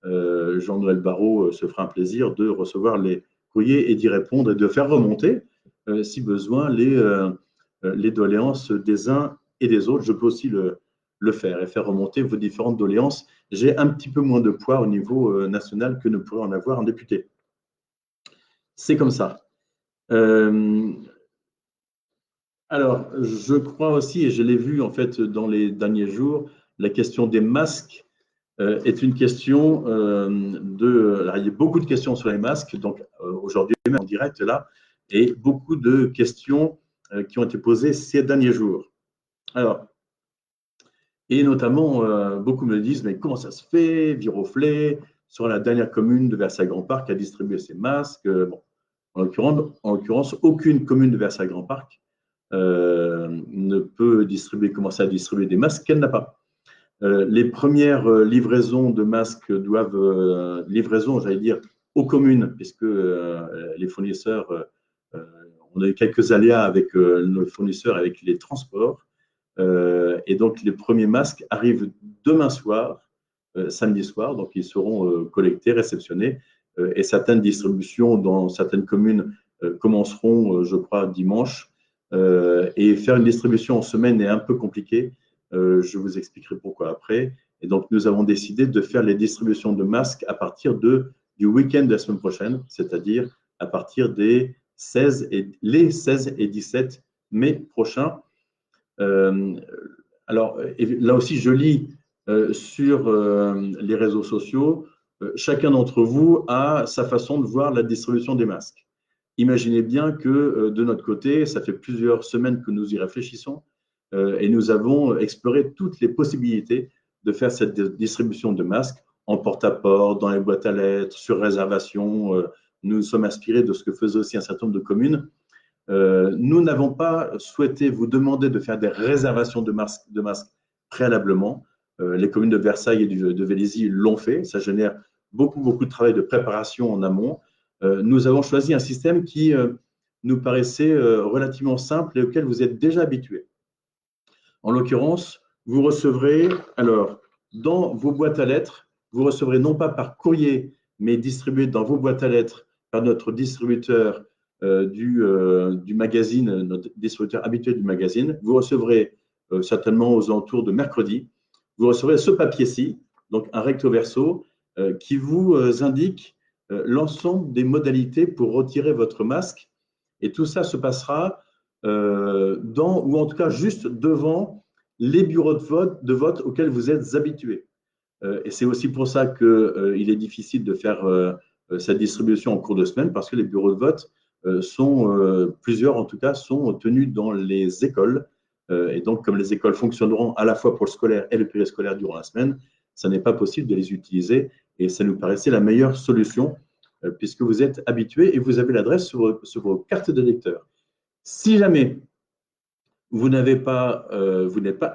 Jean-Noël Barrot se fera un plaisir de recevoir les courriers et d'y répondre et de faire remonter, si besoin, les doléances des uns et des autres. Je peux aussi le faire et faire remonter vos différentes doléances. J'ai un petit peu moins de poids au niveau national que ne pourrait en avoir un député. C'est comme ça. Alors, je crois aussi, et je l'ai vu en fait dans les derniers jours, la question des masques est une question alors, il y a beaucoup de questions sur les masques, donc aujourd'hui même en direct là, et beaucoup de questions qui ont été posées ces derniers jours. Alors, et notamment, beaucoup me disent, mais comment ça se fait, Viroflay sera la dernière commune de Versailles-Grand-Parc à distribuer ses masques. Bon, en l'occurrence, aucune commune de Versailles-Grand-Parc ne peut commencer à distribuer des masques qu'elle n'a pas. Les premières livraisons de masques doivent, livraison, j'allais dire, aux communes, puisque les fournisseurs, on a eu quelques aléas avec nos fournisseurs, avec les transports. Et donc, les premiers masques arrivent demain soir, samedi soir, donc ils seront collectés, réceptionnés, et certaines distributions dans certaines communes commenceront, je crois, dimanche. Et faire une distribution en semaine est un peu compliqué. Je vous expliquerai pourquoi après. Et donc, nous avons décidé de faire les distributions de masques à partir du week-end de la semaine prochaine, c'est-à-dire à partir des 16 et 17 mai prochains. Alors, là aussi, je lis sur les réseaux sociaux, chacun d'entre vous a sa façon de voir la distribution des masques. Imaginez bien que de notre côté, ça fait plusieurs semaines que nous y réfléchissons et nous avons exploré toutes les possibilités de faire cette distribution de masques en porte-à-porte, dans les boîtes à lettres, sur réservation. Nous sommes inspirés de ce que faisaient aussi un certain nombre de communes. Nous n'avons pas souhaité vous demander de faire des réservations de masques préalablement. Les communes de Versailles et de Vélizy l'ont fait. Ça génère beaucoup de travail de préparation en amont. Nous avons choisi un système qui nous paraissait relativement simple et auquel vous êtes déjà habitués. En l'occurrence, vous recevrez, alors, dans vos boîtes à lettres, vous recevrez non pas par courrier, mais distribué dans vos boîtes à lettres par notre distributeur du magazine, notre distributeur habituel du magazine. Vous recevrez certainement aux alentours de mercredi, vous recevrez ce papier-ci, donc un recto verso, qui vous indique l'ensemble des modalités pour retirer votre masque. Et tout ça se passera ou en tout cas juste devant les bureaux de vote auxquels vous êtes habitués. Et c'est aussi pour ça qu'il est difficile de faire cette distribution en cours de semaine, parce que les bureaux de vote plusieurs en tout cas, sont tenus dans les écoles. Et donc, comme les écoles fonctionneront à la fois pour le scolaire et le périscolaire durant la semaine, ça n'est pas possible de les utiliser. Et ça nous paraissait la meilleure solution, puisque vous êtes habitués et vous avez l'adresse sur vos cartes d'électeurs. Si jamais vous n'êtes pas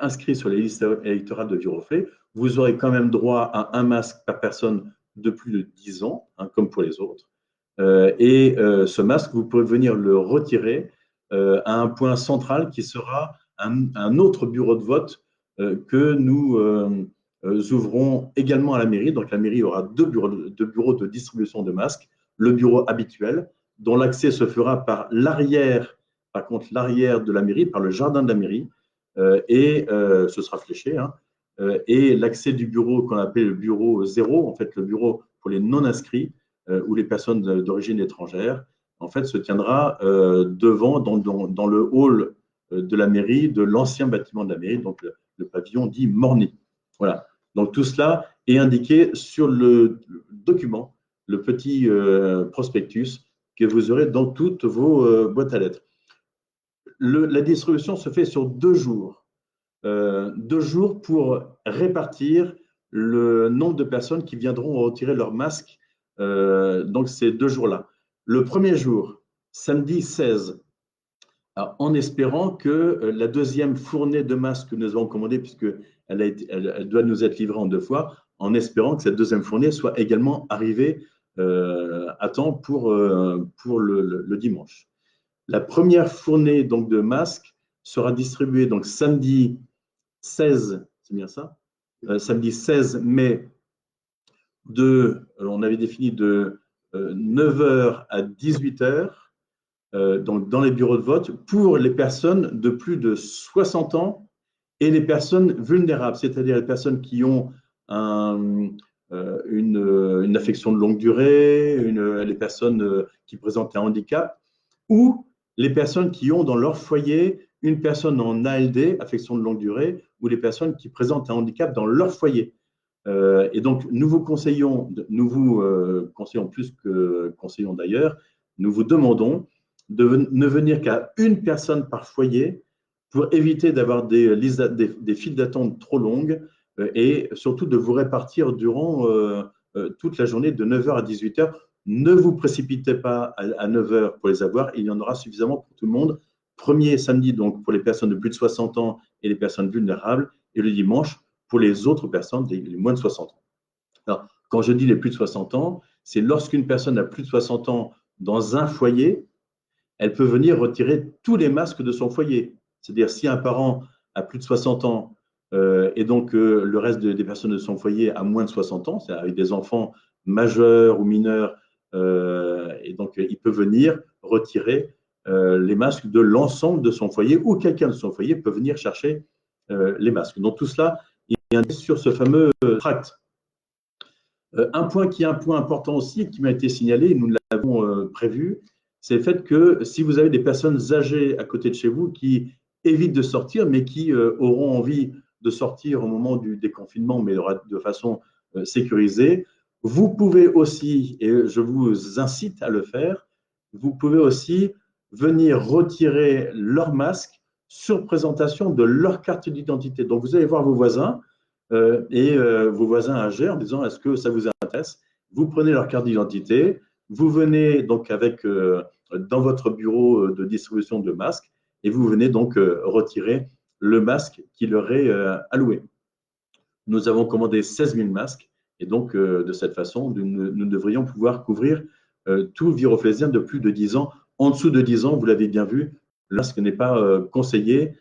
inscrit sur les listes électorales de Viroflay, vous aurez quand même droit à un masque par personne de plus de 10 ans, hein, comme pour les autres. Ce masque, vous pouvez venir le retirer à un point central qui sera un autre bureau de vote que nous ouvrons également à la mairie. Donc la mairie aura deux bureaux de distribution de masques. Le bureau habituel, dont l'accès se fera par l'arrière de la mairie, par le jardin de la mairie, ce sera fléché, hein, et l'accès du bureau qu'on appelle le bureau 0, en fait le bureau pour les non-inscrits, ou les personnes d'origine étrangère, en fait, se tiendra devant, dans le hall de la mairie, de l'ancien bâtiment de la mairie, donc le pavillon dit Morny. Voilà. Donc tout cela est indiqué sur le document, le petit prospectus que vous aurez dans toutes vos boîtes à lettres. La distribution se fait sur 2 jours. 2 jours pour répartir le nombre de personnes qui viendront retirer leur masque. Donc, ces 2 jours-là. Le premier jour, samedi 16, alors, en espérant que la deuxième fournée de masques que nous avons commandée, puisqu'elle doit nous être livrée en 2 fois, en espérant que cette deuxième fournée soit également arrivée à temps pour le dimanche. La première fournée donc, de masques sera distribuée donc, samedi 16, c'est bien ça, samedi 16 mai, on avait défini de 9h à 18h, donc dans les bureaux de vote, pour les personnes de plus de 60 ans et les personnes vulnérables, c'est-à-dire les personnes qui ont une affection de longue durée, les personnes qui présentent un handicap, ou les personnes qui ont dans leur foyer une personne en ALD, affection de longue durée, ou les personnes qui présentent un handicap dans leur foyer. Et donc, nous vous conseillons plus que conseillons d'ailleurs, nous vous demandons de ne venir qu'à une personne par foyer pour éviter d'avoir des files d'attente trop longues et surtout de vous répartir durant toute la journée de 9h à 18h. Ne vous précipitez pas à 9h pour les avoir, il y en aura suffisamment pour tout le monde. Premier samedi, donc pour les personnes de plus de 60 ans et les personnes vulnérables, et le dimanche pour les autres personnes, les moins de 60 ans. Alors, quand je dis les plus de 60 ans, c'est lorsqu'une personne a plus de 60 ans dans un foyer, elle peut venir retirer tous les masques de son foyer. C'est-à-dire, si un parent a plus de 60 ans et donc le reste des personnes de son foyer a moins de 60 ans, c'est-à-dire avec des enfants majeurs ou mineurs, et donc il peut venir retirer les masques de l'ensemble de son foyer ou quelqu'un de son foyer peut venir chercher les masques. Donc tout cela est sur ce fameux tract. Un point qui est un point important aussi et qui m'a été signalé, nous l'avons prévu, c'est le fait que si vous avez des personnes âgées à côté de chez vous qui évitent de sortir, mais qui auront envie de sortir au moment du déconfinement, mais de façon sécurisée, vous pouvez aussi, et je vous incite à le faire, vous pouvez aussi venir retirer leur masque sur présentation de leur carte d'identité. Donc, vous allez voir vos voisins et vos voisins âgés en disant est-ce que ça vous intéresse? Vous prenez leur carte d'identité, vous venez donc avec dans votre bureau de distribution de masques et vous venez donc retirer le masque qui leur est alloué. Nous avons commandé 16 000 masques et donc de cette façon, nous devrions pouvoir couvrir tout viroflésien de plus de 10 ans. En dessous de 10 ans, vous l'avez bien vu, le masque n'est pas conseillé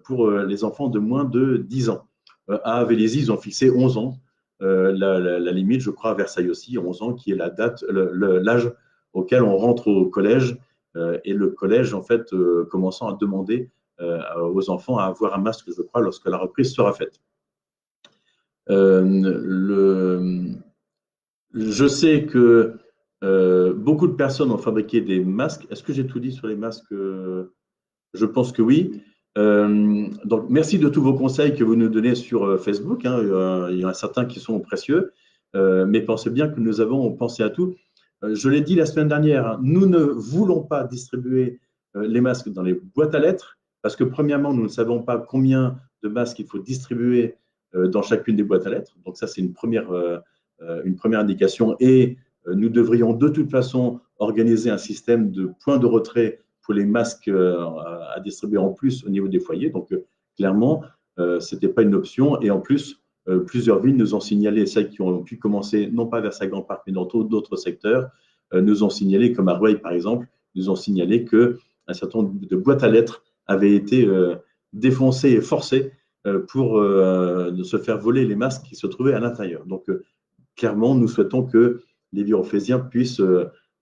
pour les enfants de moins de 10 ans. À Vélizy, ils ont fixé 11 ans. La limite, je crois, à Versailles aussi, 11 ans, qui est la date, l'âge auquel on rentre au collège. Et le collège, en fait, commençant à demander aux enfants à avoir un masque, je crois, lorsque la reprise sera faite. Je sais que beaucoup de personnes ont fabriqué des masques. Est-ce que j'ai tout dit sur les masques? Je pense que oui. Donc, merci de tous vos conseils que vous nous donnez sur Facebook. Hein. Il y en a certains qui sont précieux, mais pensez bien que nous avons pensé à tout. Je l'ai dit la semaine dernière, hein, nous ne voulons pas distribuer les masques dans les boîtes à lettres parce que, premièrement, nous ne savons pas combien de masques il faut distribuer dans chacune des boîtes à lettres. Donc, ça, c'est une première indication. Et nous devrions de toute façon organiser un système de points de retrait pour les masques à distribuer en plus au niveau des foyers. Donc, clairement, ce n'était pas une option. Et en plus, plusieurs villes nous ont signalé, celles qui ont pu commencer, non pas vers Saint-Grand-Parc, mais dans d'autres secteurs, nous ont signalé, comme à Rueil par exemple, nous ont signalé qu'un certain nombre de boîtes à lettres avaient été défoncées et forcées pour se faire voler les masques qui se trouvaient à l'intérieur. Donc, clairement, nous souhaitons que les viroflésiens puissent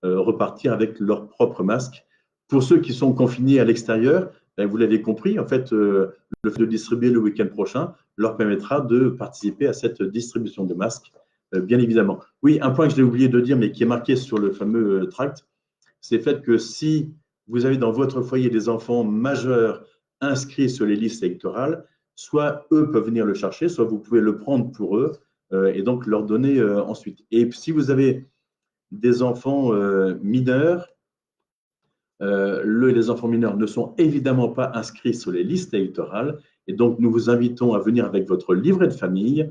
repartir avec leurs propres masques. Pour ceux qui sont confinés à l'extérieur, vous l'avez compris, en fait, le fait de distribuer le week-end prochain leur permettra de participer à cette distribution de masques, bien évidemment. Oui, un point que je l'ai oublié de dire, mais qui est marqué sur le fameux tract, c'est le fait que si vous avez dans votre foyer des enfants majeurs inscrits sur les listes électorales, soit eux peuvent venir le chercher, soit vous pouvez le prendre pour eux et donc leur donner ensuite. Et si vous avez des enfants mineurs, les enfants mineurs ne sont évidemment pas inscrits sur les listes électorales et donc nous vous invitons à venir avec votre livret de famille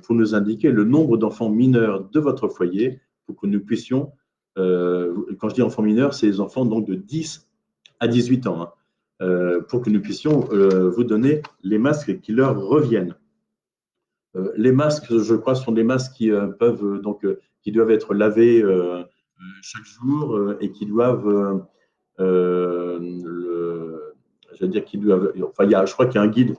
pour nous indiquer le nombre d'enfants mineurs de votre foyer pour que nous puissions, quand je dis enfants mineurs, c'est les enfants donc de 10 à 18 ans, hein, pour que nous puissions vous donner les masques qui leur reviennent. Les masques, je crois, sont des masques qui peuvent qui doivent être lavés chaque jour et qui doivent je veux dire qu'ils doivent. Enfin, je crois qu'il y a un guide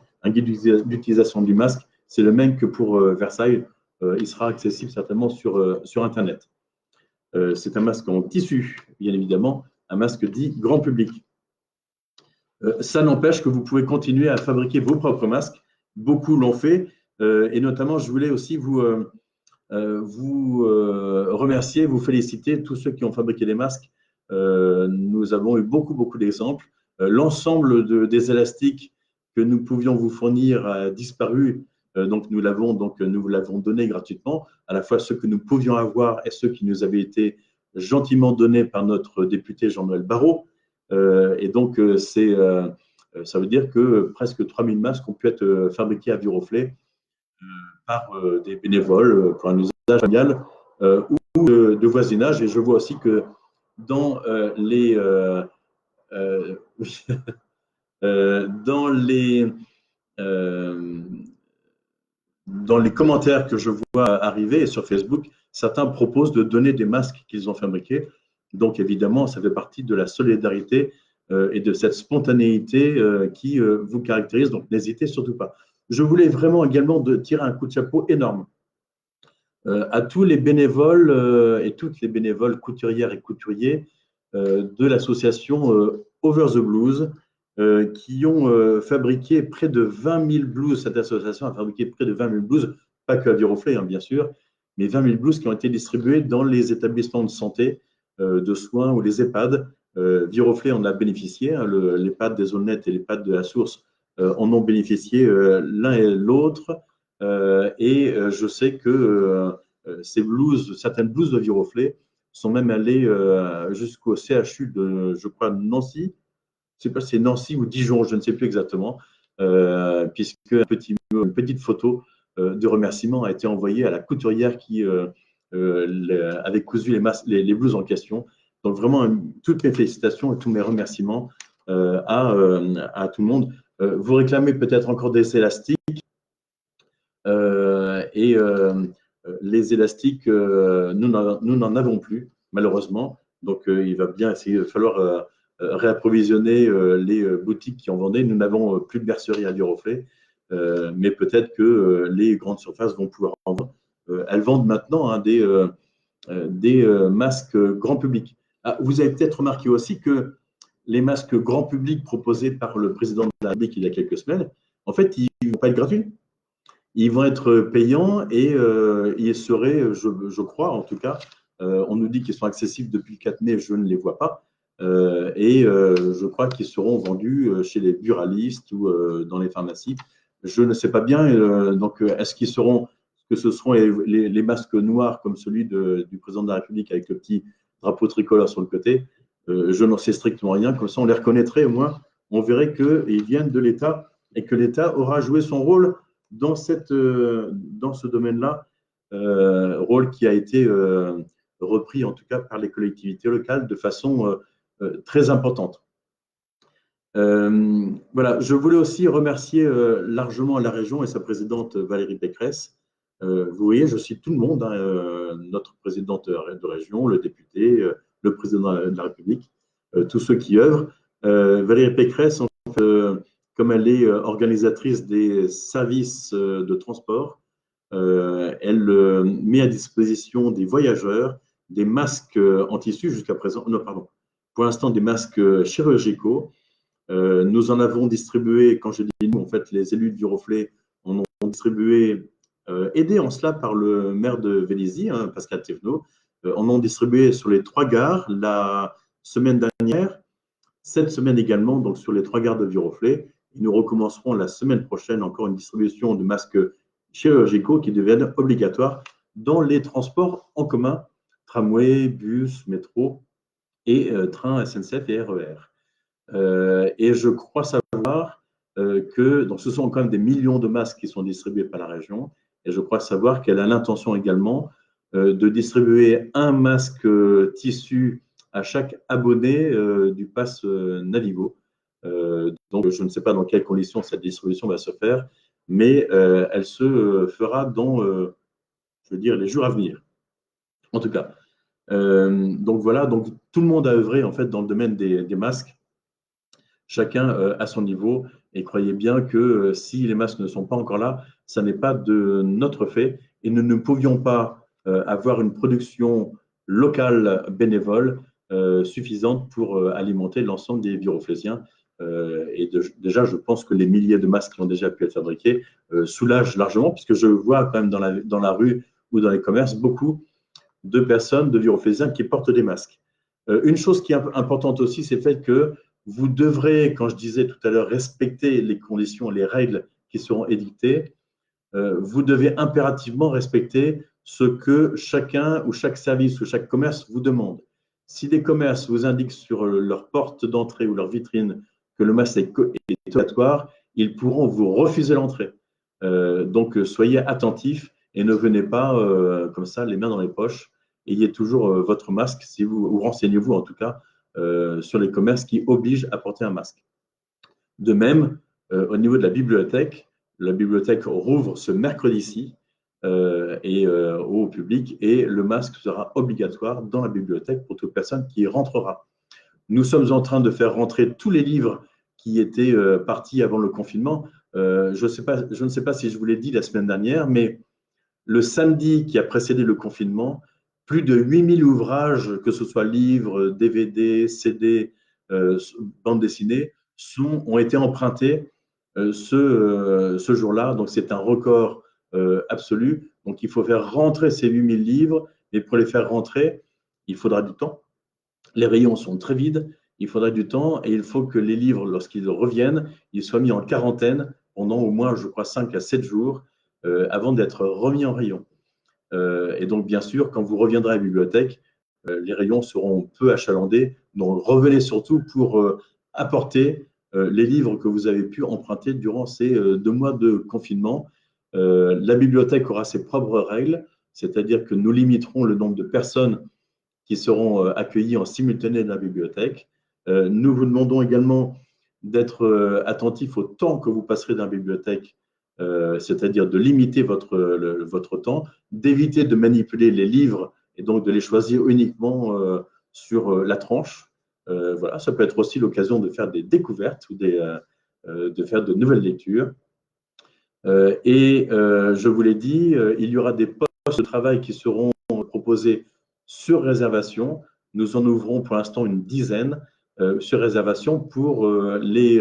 d'utilisation du masque. C'est le même que pour Versailles. Il sera accessible certainement sur Internet. C'est un masque en tissu, bien évidemment, un masque dit grand public. Ça n'empêche que vous pouvez continuer à fabriquer vos propres masques. Beaucoup l'ont fait. Et notamment, je voulais aussi vous remercier, vous féliciter, tous ceux qui ont fabriqué des masques. Nous avons eu beaucoup d'exemples. L'ensemble des élastiques que nous pouvions vous fournir a disparu Donc nous l'avons donné gratuitement, à la fois ceux que nous pouvions avoir et ceux qui nous avaient été gentiment donnés par notre député Jean-Noël Barrot. Et donc ça veut dire que presque 3000 masques ont pu être fabriqués à Viroflay par des bénévoles pour un usage familial ou de voisinage. Et je vois aussi que dans dans les dans les commentaires que je vois arriver sur Facebook, certains proposent de donner des masques qu'ils ont fabriqués. Donc évidemment, ça fait partie de la solidarité et de cette spontanéité qui vous caractérise. Donc n'hésitez surtout pas. Je voulais vraiment également tirer un coup de chapeau énorme à tous les bénévoles et toutes les bénévoles couturières et couturiers de l'association Over the Blues qui ont fabriqué près de 20 000 blouses. Cette association a fabriqué près de 20 000 blouses, pas que à Viroflay, hein, bien sûr, mais 20 000 blouses qui ont été distribuées dans les établissements de santé, de soins ou les EHPAD. Viroflay en a bénéficié, hein, l'EHPAD des Aulnettes et l'EHPAD de la Source en ont bénéficié l'un et l'autre. Et je sais que certaines blouses de Viroflay sont même allées jusqu'au CHU de, je crois, Nancy. Je ne sais pas si c'est Nancy ou Dijon, je ne sais plus exactement, puisque une petite photo de remerciement a été envoyée à la couturière qui avait cousu les blouses en question. Donc vraiment, toutes mes félicitations et tous mes remerciements à tout le monde. Vous réclamez peut-être encore des élastiques. Et les élastiques, nous n'en avons plus, malheureusement. Donc, il va bien falloir réapprovisionner les boutiques qui en vendaient. Nous n'avons plus de mercerie à Viroflay, mais peut-être que les grandes surfaces vont pouvoir en vendre. Elles vendent maintenant hein, des masques grand public. Ah, vous avez peut-être remarqué aussi que les masques grand public proposés par le président de la République il y a quelques semaines, en fait, ils ne vont pas être gratuits. Ils vont être payants et ils seraient, je crois en tout cas, on nous dit qu'ils sont accessibles depuis le 4 mai, je ne les vois pas. Et je crois qu'ils seront vendus chez les buralistes ou dans les pharmacies. Je ne sais pas bien. Donc, est-ce que ce seront les masques noirs comme celui du président de la République avec le petit drapeau tricolore sur le côté? Je n'en sais strictement rien. Comme ça, on les reconnaîtrait au moins. On verrait qu'ils viennent de l'État et que l'État aura joué son rôle dans ce domaine-là, rôle qui a été repris en tout cas par les collectivités locales de façon très importante. Voilà, je voulais aussi remercier largement la région et sa présidente Valérie Pécresse. Vous voyez, je cite tout le monde, hein, notre présidente de région, le député, le président de la République, tous ceux qui œuvrent. Valérie Pécresse, en fait, comme elle est organisatrice des services de transport, elle met à disposition des voyageurs des masques en tissu jusqu'à présent, non pardon, pour l'instant des masques chirurgicaux. Nous en avons distribué, quand je dis nous, en fait les élus de Viroflay en ont distribué, aidés en cela par le maire de Vélizy, hein, Pascal Thévenot, en ont distribué sur les 3 gares la semaine dernière, cette semaine également, donc sur les 3 gares de Viroflay. Nous recommencerons la semaine prochaine encore une distribution de masques chirurgicaux qui deviennent obligatoires dans les transports en commun, tramway, bus, métro et train SNCF et RER. Et je crois savoir que donc ce sont quand même des millions de masques qui sont distribués par la région, et je crois savoir qu'elle a l'intention également de distribuer un masque tissu à chaque abonné du pass Navigo. Donc, je ne sais pas dans quelles conditions cette distribution va se faire, mais elle se fera dans, je veux dire, les jours à venir. En tout cas. Donc voilà, donc tout le monde a œuvré en fait dans le domaine des masques, chacun à son niveau. Et croyez bien que si les masques ne sont pas encore là, ça n'est pas de notre fait, et nous ne pouvions pas avoir une production locale bénévole suffisante pour alimenter l'ensemble des Viroflaysiens. Déjà, je pense que les milliers de masques qui ont déjà pu être fabriqués soulagent largement, puisque je vois quand même dans la rue ou dans les commerces beaucoup de personnes, de Viroflaysiens qui portent des masques. Une chose qui est importante aussi, c'est le fait que vous devrez, quand je disais tout à l'heure, respecter les conditions, les règles qui seront édictées. vous devez impérativement respecter ce que chacun ou chaque service ou chaque commerce vous demande. Si des commerces vous indiquent sur leur porte d'entrée ou leur vitrine que le masque est obligatoire, ils pourront vous refuser l'entrée. Donc, soyez attentifs et ne venez pas comme ça, les mains dans les poches. Ayez toujours votre masque, si vous, ou renseignez-vous en tout cas sur les commerces qui obligent à porter un masque. De même, au niveau de la bibliothèque rouvre ce mercredi-ci au public et le masque sera obligatoire dans la bibliothèque pour toute personne qui y rentrera. Nous sommes en train de faire rentrer tous les livres qui étaient partis avant le confinement. Je ne sais pas si je vous l'ai dit la semaine dernière, mais le samedi qui a précédé le confinement, plus de 8000 ouvrages, que ce soit livres, DVD, CD, bandes dessinées, ont été empruntés ce jour-là. Donc, c'est un record absolu. Donc, il faut faire rentrer ces 8000 livres, mais pour les faire rentrer, il faudra du temps. Les rayons sont très vides, il faudra du temps et il faut que les livres, lorsqu'ils reviennent, ils soient mis en quarantaine pendant au moins, je crois, 5 à 7 jours avant d'être remis en rayon. Et donc, bien sûr, quand vous reviendrez à la bibliothèque, les rayons seront peu achalandés. Donc, revenez surtout pour apporter les livres que vous avez pu emprunter durant ces 2 mois de confinement. La bibliothèque aura ses propres règles, c'est-à-dire que nous limiterons le nombre de personnes qui seront accueillis en simultané dans la bibliothèque. Nous vous demandons également d'être attentif au temps que vous passerez dans la bibliothèque, c'est-à-dire de limiter votre temps, d'éviter de manipuler les livres et donc de les choisir uniquement sur la tranche. Voilà, ça peut être aussi l'occasion de faire des découvertes ou de faire de nouvelles lectures. Je vous l'ai dit, il y aura des postes de travail qui seront proposés sur réservation. Nous en ouvrons pour l'instant une dizaine sur réservation pour les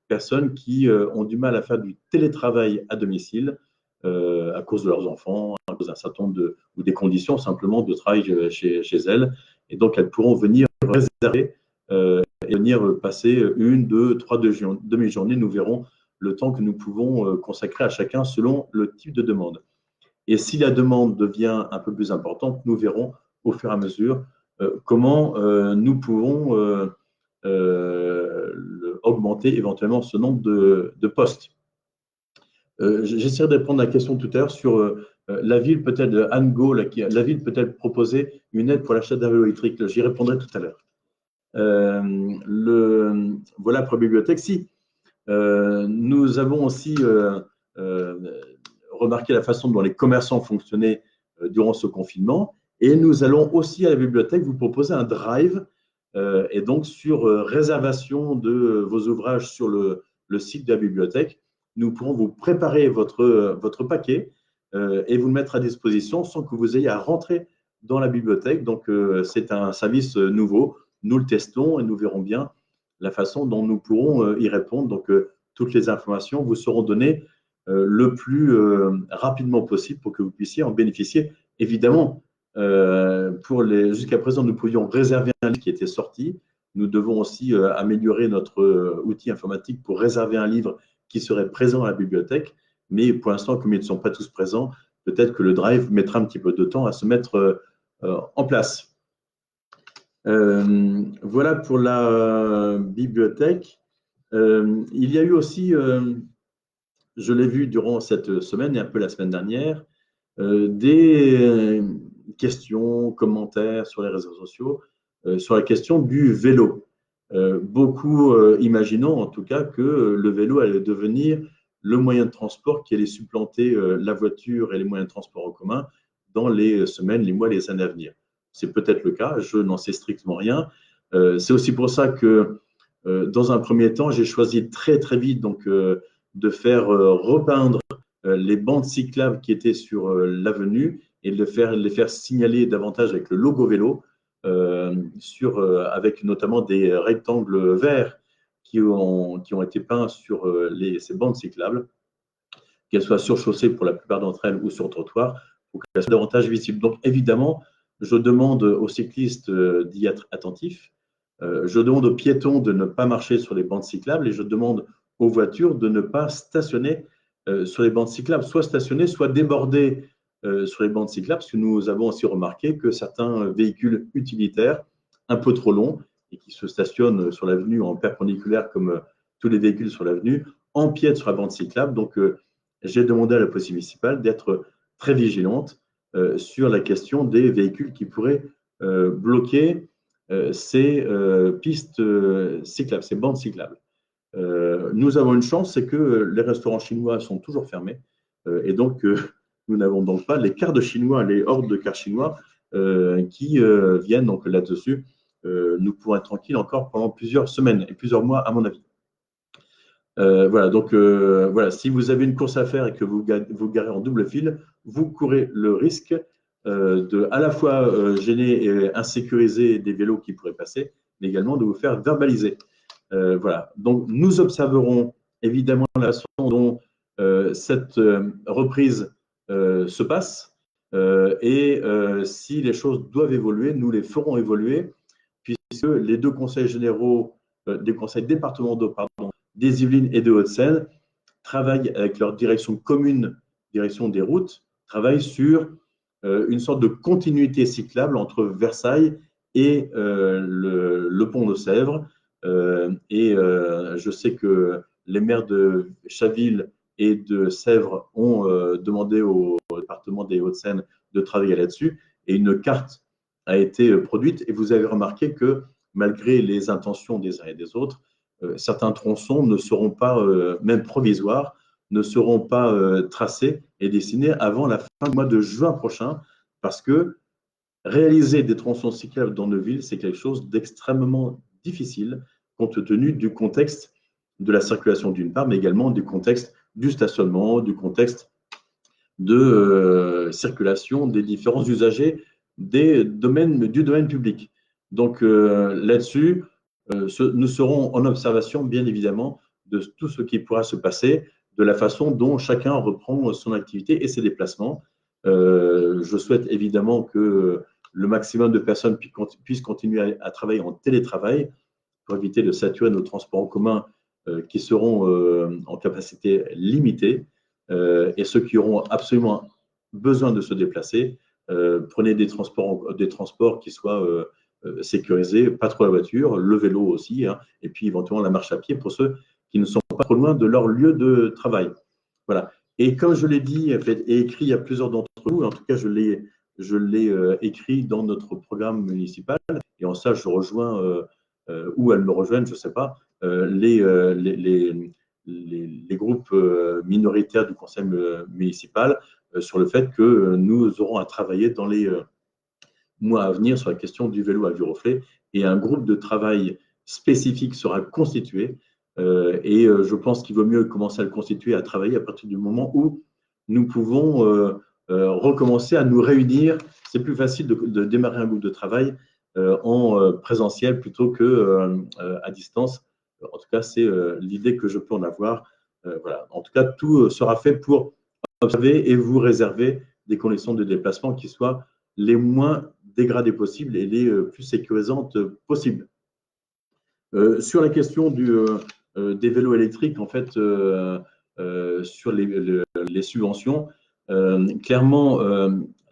personnes qui ont du mal à faire du télétravail à domicile à cause de leurs enfants, à cause d'un certain nombre ou des conditions simplement de travail chez elles. Et donc, elles pourront venir réserver et venir passer 1, 2, 3 demi-journées. Nous verrons le temps que nous pouvons consacrer à chacun selon le type de demande. Et si la demande devient un peu plus importante, nous verrons au fur et à mesure comment nous pouvons augmenter éventuellement ce nombre de postes. J'essaierai de répondre à la question tout à l'heure sur la ville peut-elle, Anne Gaulle, la ville peut-elle proposer une aide pour l'achat d'un vélo électrique? J'y répondrai tout à l'heure. Voilà pour la bibliothèque. Si, nous avons aussi remarqué la façon dont les commerçants fonctionnaient durant ce confinement et nous allons aussi à la bibliothèque vous proposer un drive et donc sur réservation de vos ouvrages sur le site de la bibliothèque, nous pourrons vous préparer votre paquet et vous le mettre à disposition sans que vous ayez à rentrer dans la bibliothèque. Donc, c'est un service nouveau. Nous le testons et nous verrons bien la façon dont nous pourrons y répondre. Donc, toutes les informations vous seront données le plus rapidement possible pour que vous puissiez en bénéficier. Évidemment, jusqu'à présent, nous pouvions réserver un livre qui était sorti. Nous devons aussi améliorer notre outil informatique pour réserver un livre qui serait présent à la bibliothèque. Mais pour l'instant, comme ils ne sont pas tous présents, peut-être que le drive mettra un petit peu de temps à se mettre en place. Voilà pour la bibliothèque. Il y a eu aussi, je l'ai vu durant cette semaine et un peu la semaine dernière, des questions, commentaires sur les réseaux sociaux sur la question du vélo. Beaucoup imaginant en tout cas que le vélo allait devenir le moyen de transport qui allait supplanter la voiture et les moyens de transport en commun dans les semaines, les mois, les années à venir. C'est peut-être le cas, je n'en sais strictement rien. C'est aussi pour ça que dans un premier temps, j'ai choisi très très vite donc, de faire repeindre les bandes cyclables qui étaient sur l'avenue et de les faire signaler davantage avec le logo vélo, avec notamment des rectangles verts qui ont été peints sur ces bandes cyclables, qu'elles soient sur chaussée pour la plupart d'entre elles ou sur trottoir, pour qu'elles soient davantage visibles. Donc évidemment, je demande aux cyclistes d'y être attentifs. Je demande aux piétons de ne pas marcher sur les bandes cyclables et je demande aux voitures de ne pas stationner sur les bandes cyclables, soit stationner, soit déborder sur les bandes cyclables, parce que nous avons aussi remarqué que certains véhicules utilitaires un peu trop longs et qui se stationnent sur l'avenue en perpendiculaire comme tous les véhicules sur l'avenue, empiètent sur la bande cyclable. Donc, j'ai demandé à la police municipale d'être très vigilante sur la question des véhicules qui pourraient bloquer ces pistes cyclables, ces bandes cyclables. Nous avons une chance, c'est que les restaurants chinois sont toujours fermés et donc nous n'avons donc pas les cars de chinois, les hordes de cars chinois qui viennent donc là-dessus. Nous pourrons être tranquilles encore pendant plusieurs semaines et plusieurs mois, à mon avis. Voilà, donc voilà, si vous avez une course à faire et que vous garez en double file, vous courez le risque de à la fois gêner et insécuriser des vélos qui pourraient passer, mais également de vous faire verbaliser. Voilà, donc nous observerons évidemment la façon dont cette reprise se passe et si les choses doivent évoluer, nous les ferons évoluer puisque les deux conseils généraux, des conseils départementaux, pardon, des Yvelines et de Hauts-de-Seine travaillent avec leur direction commune, direction des routes, travaillent sur une sorte de continuité cyclable entre Versailles et le pont de Sèvres. Je sais que les maires de Chaville et de Sèvres ont demandé au département des Hauts-de-Seine de travailler là-dessus. Et une carte a été produite. Et vous avez remarqué que malgré les intentions des uns et des autres, certains tronçons ne seront pas, même provisoires, ne seront pas tracés et dessinés avant la fin du mois de juin prochain, parce que réaliser des tronçons cyclables dans nos villes, c'est quelque chose d'extrêmement difficile, compte tenu du contexte de la circulation d'une part, mais également du contexte du stationnement, du contexte de circulation des différents usagers du domaine public. Donc là-dessus, nous serons en observation, bien évidemment, de tout ce qui pourra se passer, de la façon dont chacun reprend son activité et ses déplacements. Je souhaite évidemment que le maximum de personnes puissent continuer à travailler en télétravail pour éviter de saturer nos transports en commun qui seront en capacité limitée. Et ceux qui auront absolument besoin de se déplacer, prenez des transports qui soient sécurisés, pas trop la voiture, le vélo aussi, hein, et puis éventuellement la marche à pied pour ceux qui ne sont pas trop loin de leur lieu de travail. Voilà. Et comme je l'ai dit et écrit à plusieurs d'entre vous, en tout cas je l'ai écrit dans notre programme municipal, et en ça je rejoins, ou elles me rejoignent, je ne sais pas, les groupes minoritaires du conseil municipal sur le fait que nous aurons à travailler dans les mois à venir sur la question du vélo à vue reflet, et un groupe de travail spécifique sera constitué et je pense qu'il vaut mieux commencer à le constituer, à travailler à partir du moment où nous pouvons recommencer à nous réunir. C'est plus facile de démarrer un groupe de travail en présentiel plutôt qu'à distance. En tout cas, c'est l'idée que je peux en avoir. Voilà. En tout cas, tout sera fait pour observer et vous réserver des conditions de déplacement qui soient les moins dégradées possibles et les plus sécurisantes possibles. Sur la question des vélos électriques, en fait, sur les subventions, clairement,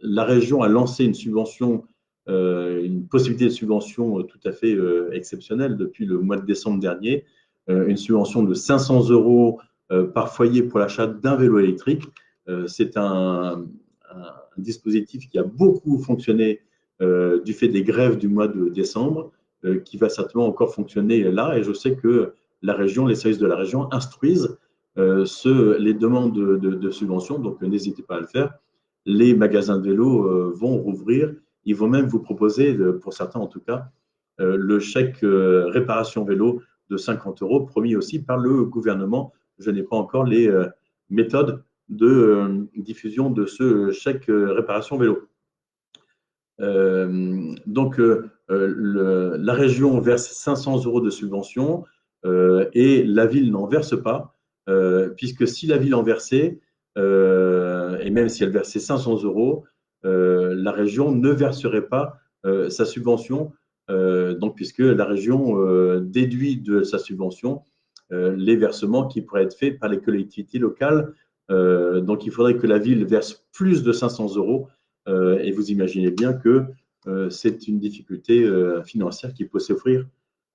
la région a lancé une subvention, une possibilité de subvention tout à fait exceptionnelle depuis le mois de décembre dernier, une subvention de 500 € par foyer pour l'achat d'un vélo électrique. C'est un dispositif qui a beaucoup fonctionné du fait des grèves du mois de décembre, qui va certainement encore fonctionner là. Et je sais que la région, les services de la région instruisent les demandes de subventions, donc n'hésitez pas à le faire. Les magasins de vélo vont rouvrir. Ils vont même vous proposer, pour certains en tout cas, le chèque réparation vélo de 50 € promis aussi par le gouvernement. Je n'ai pas encore les méthodes de diffusion de ce chèque réparation vélo. Donc, la région verse 500 € de subvention et la ville n'en verse pas, puisque si la ville en versait, et même si elle versait 500 €, la région ne verserait pas sa subvention, donc puisque la région déduit de sa subvention les versements qui pourraient être faits par les collectivités locales Donc, il faudrait que la ville verse plus de 500 euros. Et vous imaginez bien que c'est une difficulté financière qui peut s'offrir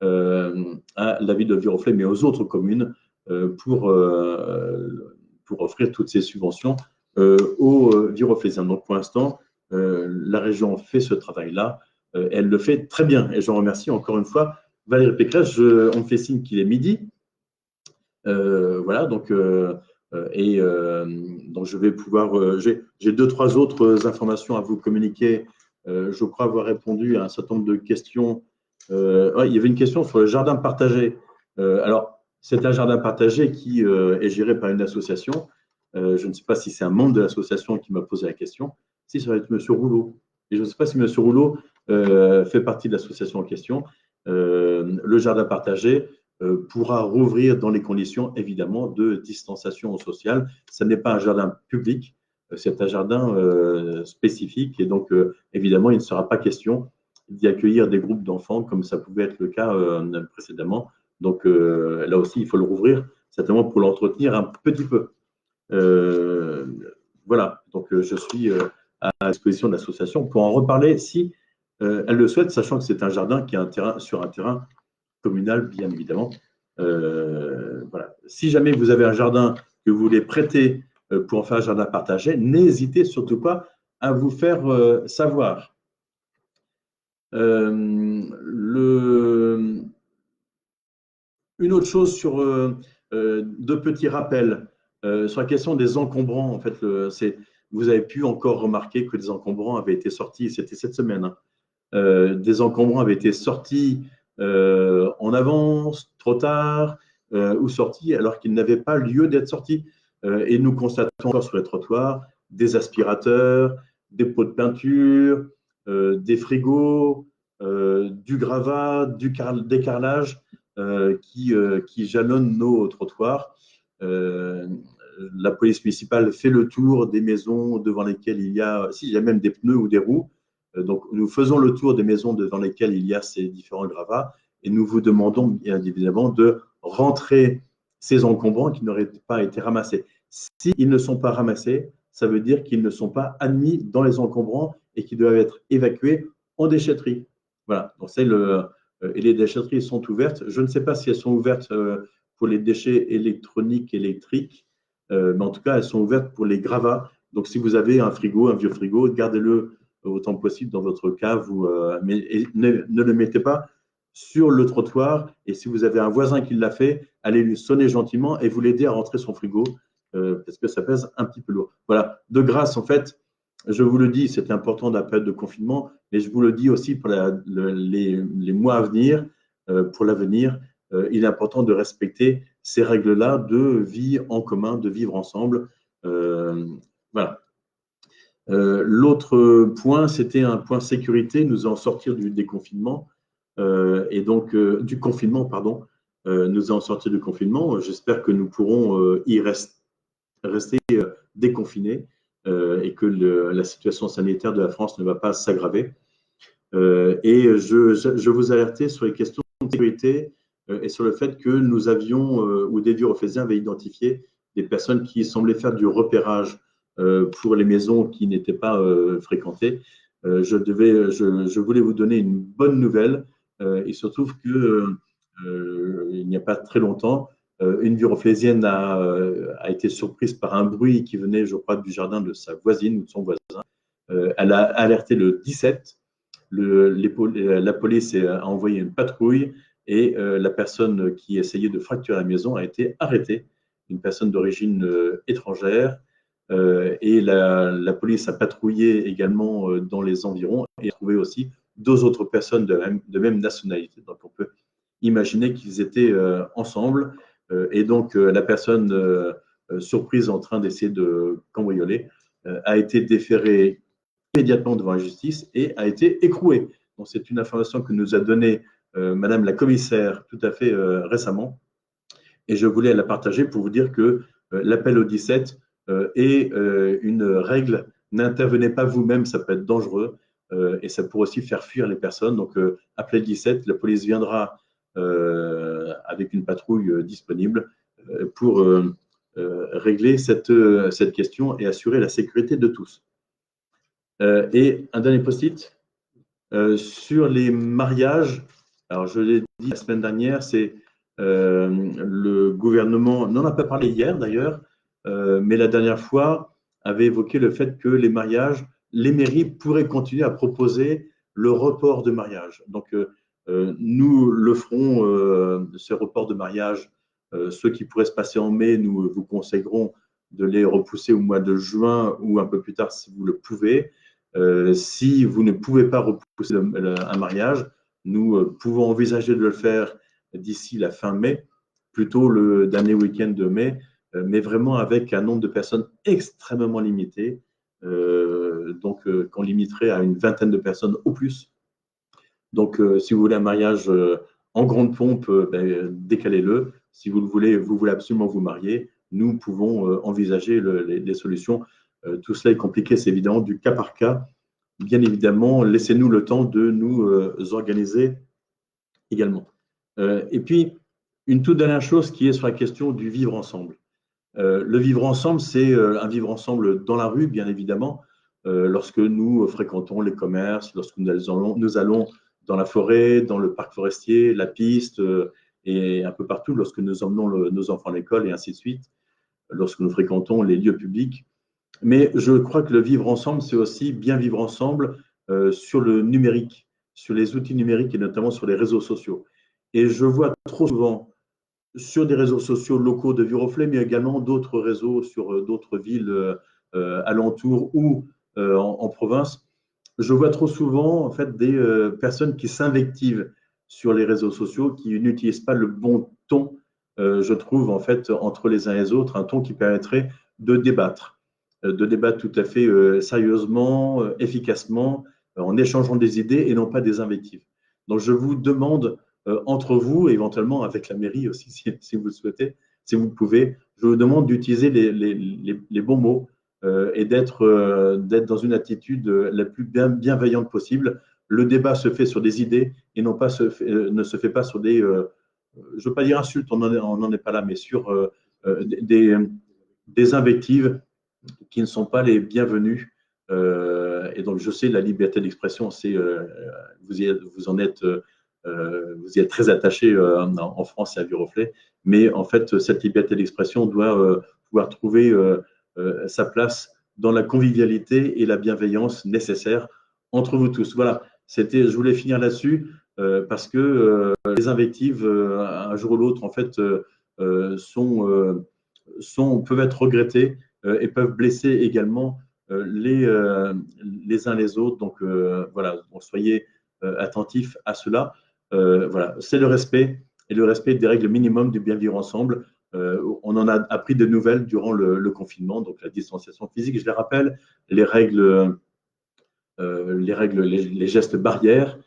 à la ville de Viroflay, mais aux autres communes pour offrir toutes ces subventions aux Viroflaysiens. Donc, pour l'instant, la région fait ce travail-là. Elle le fait très bien. Et je remercie encore une fois Valérie Pécresse. On me fait signe qu'il est midi. Voilà, donc, donc je vais pouvoir. J'ai deux, trois autres informations à vous communiquer. Je crois avoir répondu à un certain nombre de questions. Ouais, il y avait une question sur le jardin partagé. Alors, c'est un jardin partagé qui est géré par une association. Je ne sais pas si c'est un membre de l'association qui m'a posé la question. Si, ça va être M. Rouleau. Et je ne sais pas si M. Rouleau fait partie de l'association en question. Le jardin partagé pourra rouvrir dans les conditions, évidemment, de distanciation sociale. Ce n'est pas un jardin public, c'est un jardin spécifique. Et donc, évidemment, il ne sera pas question d'y accueillir des groupes d'enfants comme ça pouvait être le cas précédemment. Donc, là aussi, il faut le rouvrir, certainement pour l'entretenir un petit peu. Voilà, donc je suis à disposition de l'association pour en reparler si elle le souhaite, sachant que c'est un jardin qui est sur un terrain communal, bien évidemment. Voilà. Si jamais vous avez un jardin que vous voulez prêter pour en faire un jardin partagé, n'hésitez surtout pas à vous faire savoir. Une autre chose sur deux petits rappels sur la question des encombrants. En fait, vous avez pu encore remarquer que des encombrants avaient été sortis, c'était cette semaine, hein. Des encombrants avaient été sortis en avance, trop tard, ou sortis alors qu'ils n'avaient pas lieu d'être sortis. Et nous constatons encore sur les trottoirs des aspirateurs, des pots de peinture, des frigos, du gravat, des carrelages qui jalonnent nos trottoirs. La police municipale fait le tour des maisons devant lesquelles il y a même des pneus ou des roues. Donc, nous faisons le tour des maisons devant lesquelles il y a ces différents gravats et nous vous demandons bien évidemment de rentrer ces encombrants qui n'auraient pas été ramassés. S'ils ne sont pas ramassés, ça veut dire qu'ils ne sont pas admis dans les encombrants et qu'ils doivent être évacués en déchetterie. Voilà, donc et les déchetteries sont ouvertes. Je ne sais pas si elles sont ouvertes pour les déchets électroniques, électriques, mais en tout cas, elles sont ouvertes pour les gravats. Donc, si vous avez un frigo, un vieux frigo, gardez-le autant que possible dans votre cave, mais ne le mettez pas sur le trottoir. Et si vous avez un voisin qui l'a fait, allez lui sonner gentiment et vous l'aider à rentrer son frigo parce que ça pèse un petit peu lourd. Voilà, de grâce, en fait, je vous le dis, c'est important dans la période de confinement, mais je vous le dis aussi pour les mois à venir, pour l'avenir, il est important de respecter ces règles-là de vie en commun, de vivre ensemble. Voilà. L'autre point, c'était un point sécurité. Nous allons sortir du déconfinement et donc du confinement, pardon. Nous allons sortir du confinement. J'espère que nous pourrons y rester déconfinés et que la situation sanitaire de la France ne va pas s'aggraver. Et je vous alertais sur les questions de sécurité et sur le fait que nous avions, ou des Viroflaysiens avaient identifié des personnes qui semblaient faire du repérage pour les maisons qui n'étaient pas fréquentées. Je voulais vous donner une bonne nouvelle. Il se trouve que il n'y a pas très longtemps, une Viroflaysienne a été surprise par un bruit qui venait, je crois, du jardin de sa voisine ou de son voisin. Elle a alerté le 17. La police a envoyé une patrouille et la personne qui essayait de fracturer la maison a été arrêtée, une personne d'origine étrangère. Et la police a patrouillé également dans les environs et a trouvé aussi deux autres personnes de même nationalité. Donc on peut imaginer qu'ils étaient ensemble. Et donc la personne surprise en train d'essayer de cambrioler a été déférée immédiatement devant la justice et a été écrouée. Donc c'est une information que nous a donnée Madame la commissaire tout à fait récemment. Et je voulais la partager pour vous dire que l'appel au 17 est une règle. N'intervenez pas vous-même, ça peut être dangereux et ça pourrait aussi faire fuir les personnes. Donc appelez le 17, la police viendra avec une patrouille disponible pour régler cette question et assurer la sécurité de tous. Et un dernier post-it sur les mariages. Alors, je l'ai dit la semaine dernière, c'est le gouvernement n'en a pas parlé hier d'ailleurs, mais la dernière fois avait évoqué le fait que les mariages, les mairies pourraient continuer à proposer le report de mariage. Donc, nous le ferons, ce report de mariage. Ceux qui pourraient se passer en mai, nous vous conseillerons de les repousser au mois de juin ou un peu plus tard si vous le pouvez. Si vous ne pouvez pas repousser un mariage, nous pouvons envisager de le faire d'ici la fin mai, plutôt le dernier week-end de mai, mais vraiment avec un nombre de personnes extrêmement limité, qu'on limiterait à une vingtaine de personnes au plus. Donc, si vous voulez un mariage en grande pompe, décalez-le. Si vous voulez absolument vous marier, nous pouvons envisager les solutions. Tout cela est compliqué, c'est évidemment du cas par cas. Bien évidemment, laissez-nous le temps de nous organiser également. Et puis, une toute dernière chose qui est sur la question du vivre ensemble. Le vivre ensemble, c'est un vivre ensemble dans la rue, bien évidemment, lorsque nous fréquentons les commerces, lorsque nous allons dans la forêt, dans le parc forestier, la piste et un peu partout, lorsque nous emmenons nos enfants à l'école et ainsi de suite, lorsque nous fréquentons les lieux publics. Mais je crois que le vivre ensemble, c'est aussi bien vivre ensemble sur le numérique, sur les outils numériques et notamment sur les réseaux sociaux. Et je vois trop souvent sur des réseaux sociaux locaux de Viroflay, mais également d'autres réseaux sur d'autres villes alentours ou en province. Je vois trop souvent en fait des personnes qui s'invectivent sur les réseaux sociaux, qui n'utilisent pas le bon ton, je trouve en fait entre les uns et les autres, un ton qui permettrait de débattre tout à fait sérieusement, efficacement, en échangeant des idées et non pas des invectives. Donc je vous demande entre vous, éventuellement avec la mairie aussi, si vous le souhaitez, si vous pouvez, je vous demande d'utiliser les bons mots et d'être dans une attitude la plus bienveillante possible. Le débat se fait sur des idées et non pas ne se fait pas sur des, je ne veux pas dire insultes, on n'en est pas là, mais sur des invectives qui ne sont pas les bienvenus. Et donc, je sais, la liberté d'expression, vous y êtes très attaché en France et à Viroflay, mais en fait, cette liberté d'expression doit pouvoir trouver sa place dans la convivialité et la bienveillance nécessaires entre vous tous. Voilà, je voulais finir là-dessus parce que les invectives, un jour ou l'autre, en fait, peuvent être regrettées et peuvent blesser également les uns les autres. Donc voilà, donc soyez attentifs à cela. Voilà, c'est le respect et le respect des règles minimum du bien vivre ensemble. On en a appris de nouvelles durant le confinement, donc la distanciation physique, je les rappelle, les gestes barrières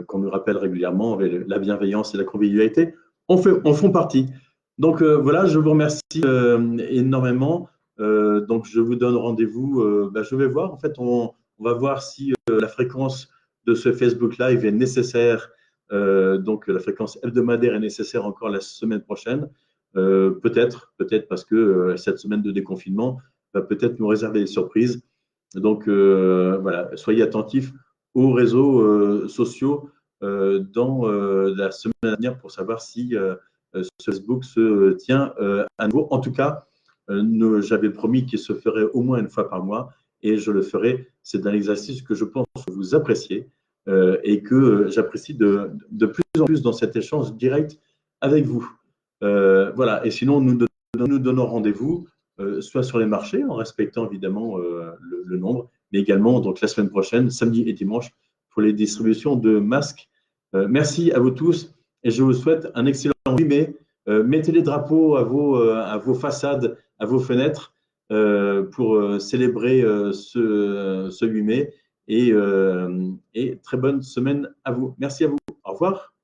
qu'on nous rappelle régulièrement, la bienveillance et la convivialité en font partie. Donc voilà, je vous remercie énormément. Donc je vous donne rendez-vous. Je vais voir, en fait, on va voir si la fréquence de ce Facebook Live est nécessaire. Donc la fréquence hebdomadaire est nécessaire encore la semaine prochaine. Peut-être parce que cette semaine de déconfinement va peut-être nous réserver des surprises. Donc voilà, soyez attentifs aux réseaux sociaux dans la semaine à venir pour savoir si Facebook se tient à nouveau. En tout cas, j'avais promis qu'il se ferait au moins une fois par mois et je le ferai. C'est un exercice que je pense que vous appréciez et que j'apprécie de plus en plus dans cet échange direct avec vous. Voilà, et sinon, nous donnons rendez-vous soit sur les marchés, en respectant évidemment le nombre, mais également donc, la semaine prochaine, samedi et dimanche, pour les distributions de masques. Merci à vous tous et je vous souhaite un excellent 8 mai. Mettez les drapeaux à vos façades, à vos fenêtres pour célébrer ce 8 mai et très bonne semaine à vous. Merci à vous. Au revoir.